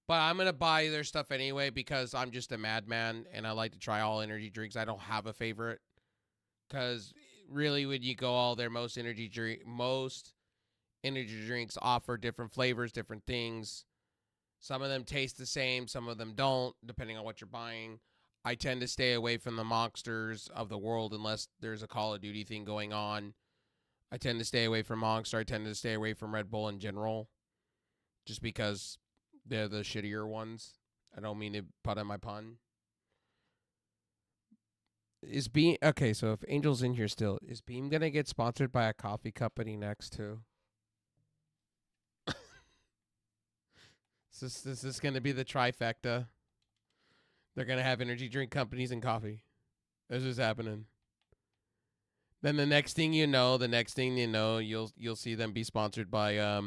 But I'm going to buy their stuff anyway, because I'm just a madman and I like to try all energy drinks. I don't have a favorite, because really when you go all there, most energy drinks offer different flavors, different things. Some of them taste the same, some of them don't, depending on what you're buying. I tend to stay away from the Monsters of the world unless there's a Call of Duty thing going on. I tend to stay away from Monster. I tend to stay away from Red Bull in general, just because they're the shittier ones. I don't mean to put in my pun. Is Beam okay? So if Angel's in here still, is Beam gonna get sponsored by a coffee company next too? Is this gonna be the trifecta? They're gonna have energy drink companies and coffee. This is happening. Then the next thing you know, you'll see them be sponsored by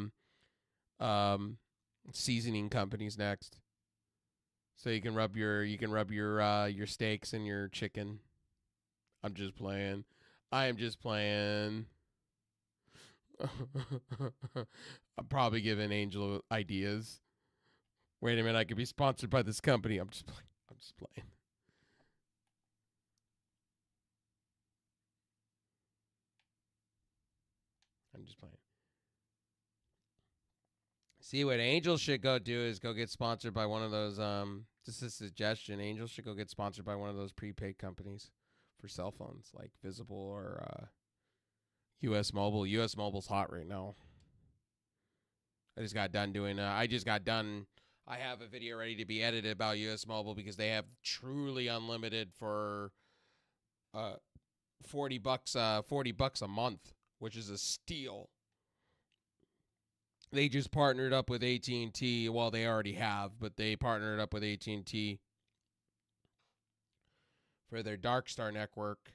seasoning companies next. So you can rub your steaks and your chicken. I'm just playing. I am just playing. I'm probably giving Angel ideas. Wait a minute, I could be sponsored by this company. I'm just playing. I'm just playing. I'm just playing. See, what Angel should go do is go get sponsored by one of those. Just a suggestion. Angel should go get sponsored by one of those prepaid companies for cell phones, like Visible or US Mobile. US Mobile's hot right now. I just got done doing. I have a video ready to be edited about US Mobile because they have truly unlimited for $40 $40 a month, which is a steal. They just partnered up with AT&T. Well, they already have, but they partnered up with AT&T for their Darkstar network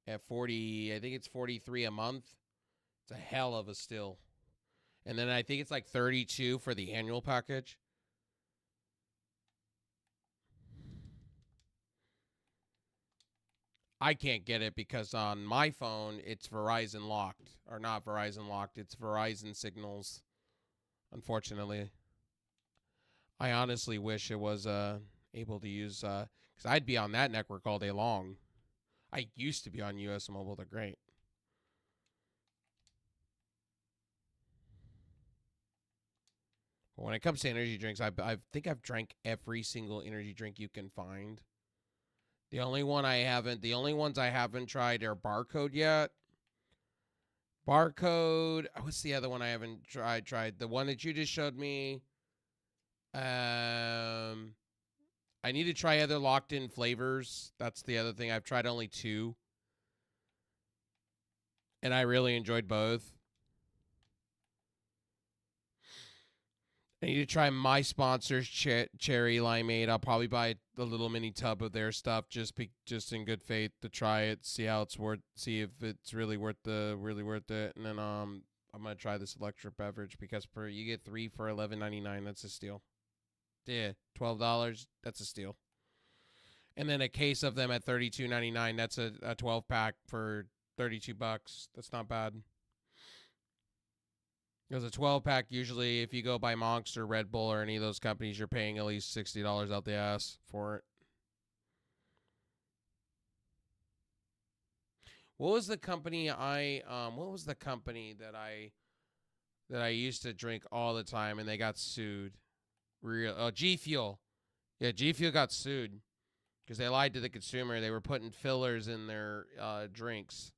at 40. I think it's 43 a month. It's a hell of a steal. And then I think it's like 32 for the annual package. I can't get it because on my phone it's Verizon locked, or not Verizon locked. It's Verizon Signals. Unfortunately, I honestly wish it was able to use because I'd be on that network all day long. I used to be on US Mobile. They're great. But when it comes to energy drinks, I think I've drank every single energy drink you can find. The only ones I haven't tried are Barcode yet. Barcode. What's the other one I haven't tried? The one that you just showed me. I need to try other locked in flavors. That's the other thing. I've tried only 2. And I really enjoyed both. I need to try my sponsors, Cherry Limeade. I'll probably buy a little mini tub of their stuff just in good faith to try it, see how it's worth, see if it's really worth it. And then I'm gonna try this electric beverage because you get 3 for $11.99. That's a steal. Yeah, $12. That's a steal. And then a case of them at $32.99. That's a 12-pack for $32. That's not bad. Because a 12-pack, usually, if you go by Monster, Red Bull, or any of those companies, you're paying at least $60 out the ass for it. What was the company that I used to drink all the time and they got sued? G Fuel. Yeah, G Fuel got sued because they lied to the consumer. They were putting fillers in their drinks.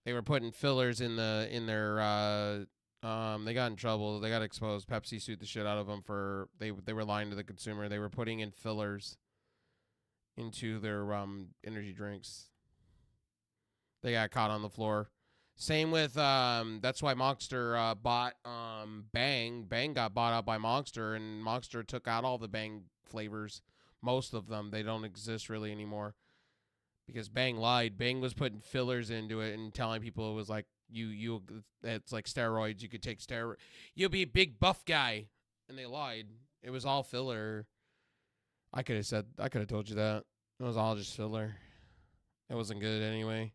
They were putting fillers in their they got in trouble. They got exposed. Pepsi sued the shit out of them for they were lying to the consumer. They were putting in fillers into their energy drinks. They got caught on the floor. Same with that's why Monster bought Bang. Bang got bought out by Monster, and Monster took out all the Bang flavors. Most of them, they don't exist really anymore. Because Bang lied. Bang was putting fillers into it and telling people it was like it's like steroids. You could take steroids. You'll be a big buff guy. And they lied. It was all filler. I could have told you that. It was all just filler. It wasn't good anyway.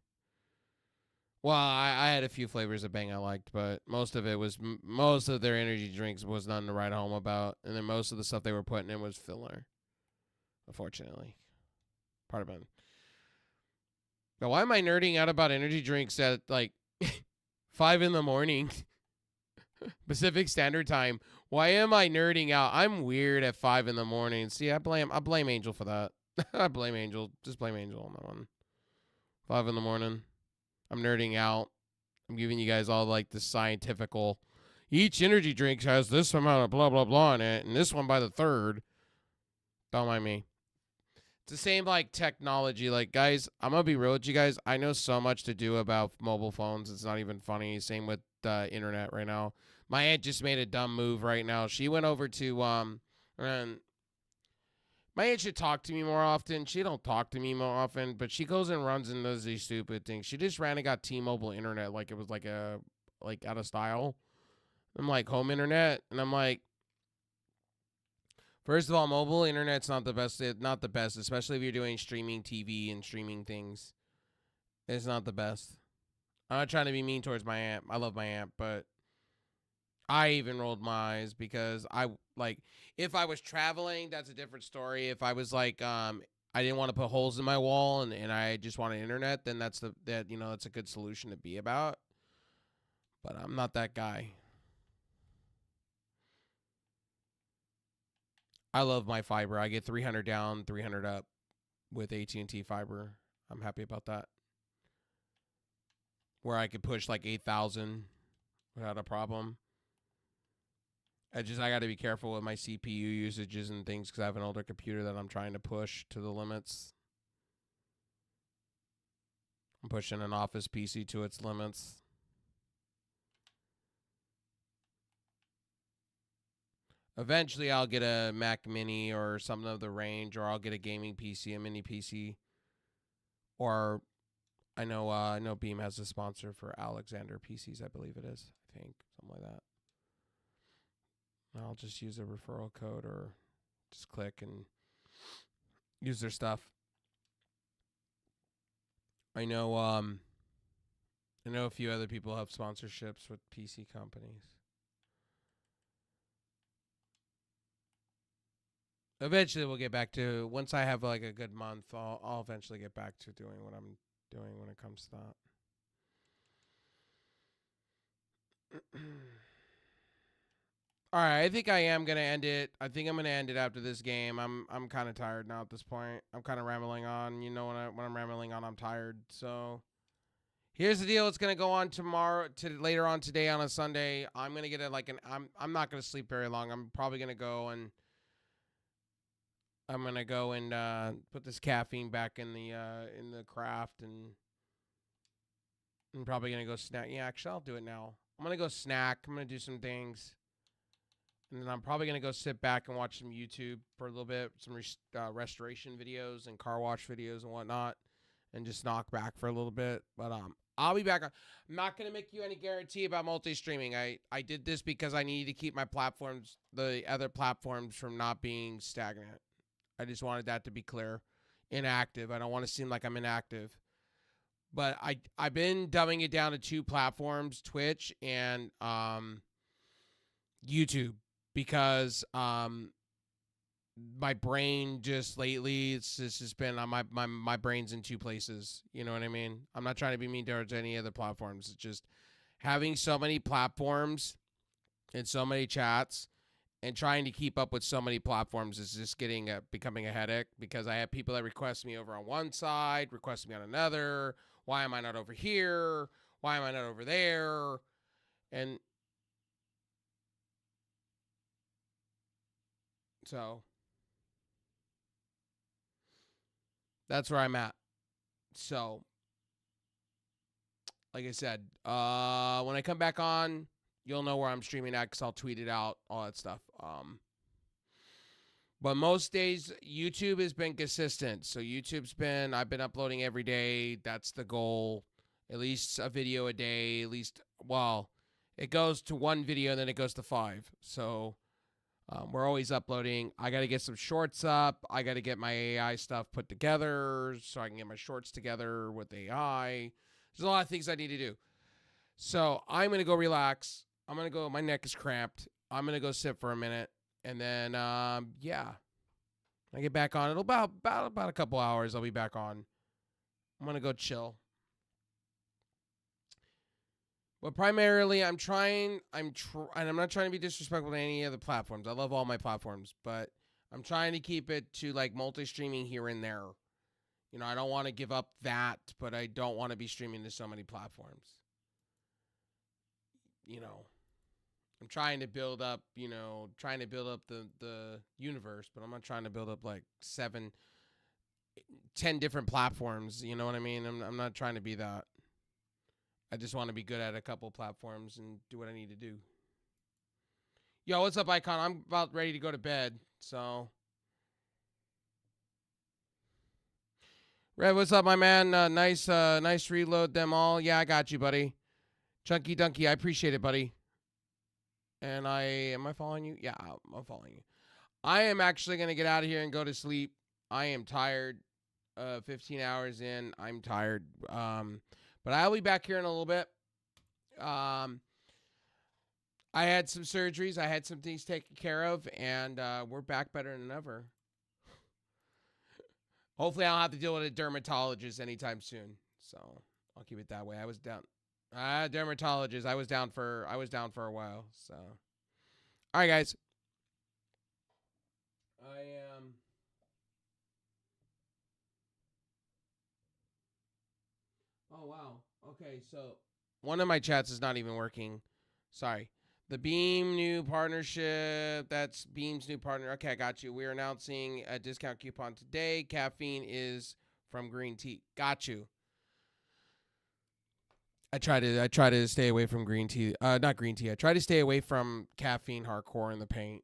Well, I had a few flavors of Bang I liked, but most of their energy drinks was nothing to write home about. And then most of the stuff they were putting in was filler. Unfortunately. Part of it. Now, why am I nerding out about energy drinks at like 5 in the morning Pacific Standard Time? Why am I nerding out? I'm weird at 5 in the morning. See, I blame Angel for that. I blame Angel. Just blame Angel on that one. 5 in the morning. I'm nerding out. I'm giving you guys all like the scientifical. Each energy drink has this amount of blah blah blah in it, and this one by the third. Don't mind me. It's the same like technology. Like, guys, I'm gonna be real with you guys. I know so much to do about mobile phones. It's not even funny. Same with internet right now. My aunt just made a dumb move right now. She went over to and my aunt should talk to me more often. She don't talk to me more often, but she goes and runs and does these stupid things. She just ran and got T-Mobile internet like it was like out of style. I'm like home internet, and I'm like, first of all, mobile internet's not the best. Not the best, especially if you're doing streaming TV and streaming things. It's not the best. I'm not trying to be mean towards my aunt. I love my aunt, but I even rolled my eyes because I like if I was traveling, that's a different story. If I was like I didn't want to put holes in my wall and I just wanted internet, then that's a good solution to be about. But I'm not that guy. I love my fiber. I get 300 down, 300 up with AT&T fiber. I'm happy about that. Where I could push like 8,000 without a problem. I got to be careful with my CPU usages and things because I have an older computer that I'm trying to push to the limits. I'm pushing an Office PC to its limits. Eventually, I'll get a Mac Mini or something of the range, or I'll get a gaming PC, a mini PC, or I know Beam has a sponsor for Alexander PCs. I believe it is. I think something like that. I'll just use a referral code or just click and use their stuff. I know a few other people have sponsorships with PC companies. Eventually, we'll get back to once I have like a good month. I'll eventually get back to doing what I'm doing when it comes to that. All right, I think I am gonna end it. I think I'm gonna end it after this game. I'm kind of tired now at this point. I'm kind of rambling on. You know, when I'm rambling on, I'm tired. So here's the deal. It's gonna go on tomorrow to later on today on a Sunday. I'm gonna get it like an. I'm not gonna sleep very long. I'm probably gonna go and put this caffeine back in the craft and I'm probably gonna go snack. Yeah, actually, I'll do it now. I'm gonna go snack. I'm gonna do some things. And then I'm probably going to go sit back and watch some YouTube for a little bit, some restoration videos and car wash videos and whatnot, and just knock back for a little bit. But I'll be back. I'm not going to make you any guarantee about multi-streaming. I did this because I needed to keep my platforms, the other platforms, from not being stagnant. I just wanted that to be clear. Inactive. I don't want to seem like I'm inactive. But I've been dumbing it down to two platforms, Twitch and YouTube. Because my brain just lately it's just been on my brain's in two places. You know what I mean? I'm not trying to be mean towards any other platforms. It's just having so many platforms and so many chats and trying to keep up with so many platforms is just becoming a headache because I have people that request me over on one side, request me on another. Why am I not over here? Why am I not over there? And so that's where I'm at. So, like I said, when I come back on, you'll know where I'm streaming at because I'll tweet it out, all that stuff. But most days, YouTube has been consistent. So I've been uploading every day. That's the goal. At least a video a day. At least, well, it goes to one video and then it goes to 5. So we're always uploading. I got to get some shorts up. I got to get my AI stuff put together so I can get my shorts together with AI. There's a lot of things I need to do. So I'm going to go relax. My neck is cramped. I'm going to go sit for a minute. And then, yeah, I get back on. It'll about a couple hours. I'll be back on. I'm going to go chill. But primarily, and I'm not trying to be disrespectful to any other platforms. I love all my platforms, but I'm trying to keep it to like multi-streaming here and there. You know, I don't want to give up that, but I don't want to be streaming to so many platforms. You know, I'm trying to build up, the universe, but I'm not trying to build up like 7 10 different platforms. You know what I mean? I'm not trying to be that. I just want to be good at a couple platforms and do what I need to do. Yo, what's up, Icon? I'm about ready to go to bed, so. Red, what's up, my man? Nice reload them all. Yeah, I got you, buddy. Chunky Dunky, I appreciate it, buddy. And am I following you? Yeah, I'm following you. I am actually gonna get out of here and go to sleep. I am tired. 15 hours in, I'm tired. But I'll be back here in a little bit. I had some surgeries. I had some things taken care of, and we're back better than ever. Hopefully, I don't have to deal with a dermatologist anytime soon. So I'll keep it that way. I was down. Dermatologist. I was down for a while. So, all right, guys. I am. Oh wow. Okay, so one of my chats is not even working. Sorry. The Beam new partnership. That's Beam's new partner. Okay, I got you. We're announcing a discount coupon today. Caffeine is from green tea. Got you. I try to stay away from green tea. Not green tea. I try to stay away from caffeine hardcore in the paint.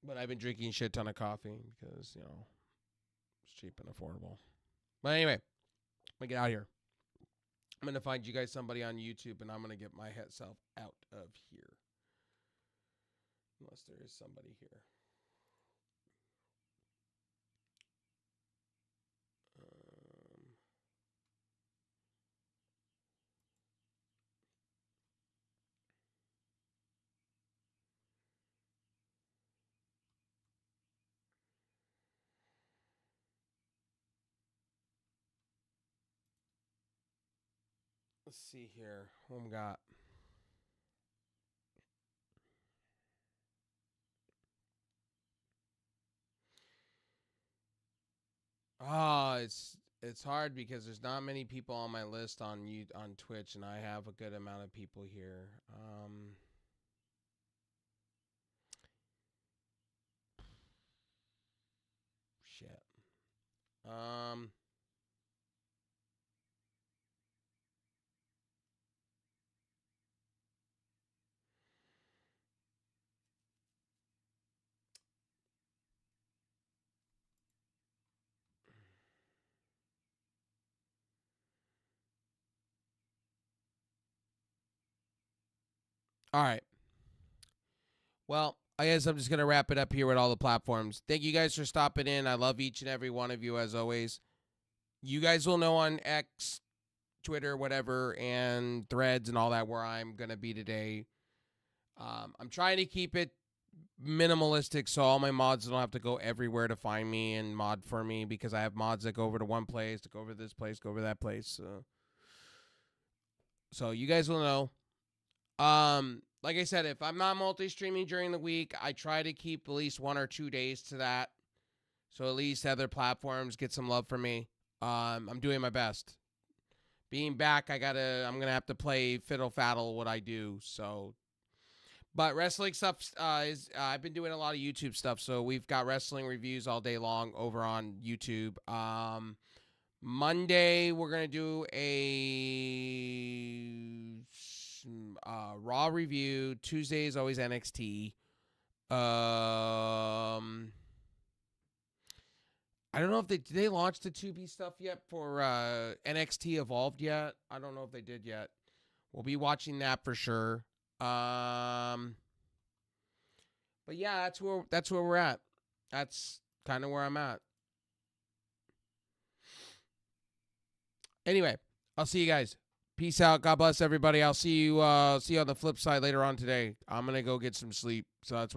But I've been drinking a shit ton of coffee because, it's cheap and affordable. But anyway, I'm going to get out of here. I'm going to find you guys somebody on YouTube, and I'm going to get my head self out of here. Unless there is somebody here. Let's see here. What we got? It's hard because there's not many people on my list on Twitch, and I have a good amount of people here. Shit. All right. Well, I guess I'm just going to wrap it up here with all the platforms. Thank you guys for stopping in. I love each and every one of you as always. You guys will know on X, Twitter, whatever, and Threads and all that where I'm going to be today. I'm trying to keep it minimalistic so all my mods don't have to go everywhere to find me and mod for me because I have mods that go over to one place, to go over to this place, go over to that place. So you guys will know. Like I said, if I'm not multi-streaming during the week, I try to keep at least 1 or 2 days to that. So at least other platforms get some love from me. I'm doing my best. Being back, I'm gonna have to play fiddle faddle what I do. So, but wrestling stuff I've been doing a lot of YouTube stuff. So we've got wrestling reviews all day long over on YouTube. Monday we're gonna do a Raw review. Tuesday is always NXT. I don't know if they launched the 2B stuff yet for NXT Evolved yet. I don't know if they did yet. We'll be watching that for sure. But yeah, that's where we're at. That's kind of where I'm at. Anyway, I'll see you guys. Peace out. God bless everybody. I'll see you on the flip side later on today. I'm gonna go get some sleep. So that's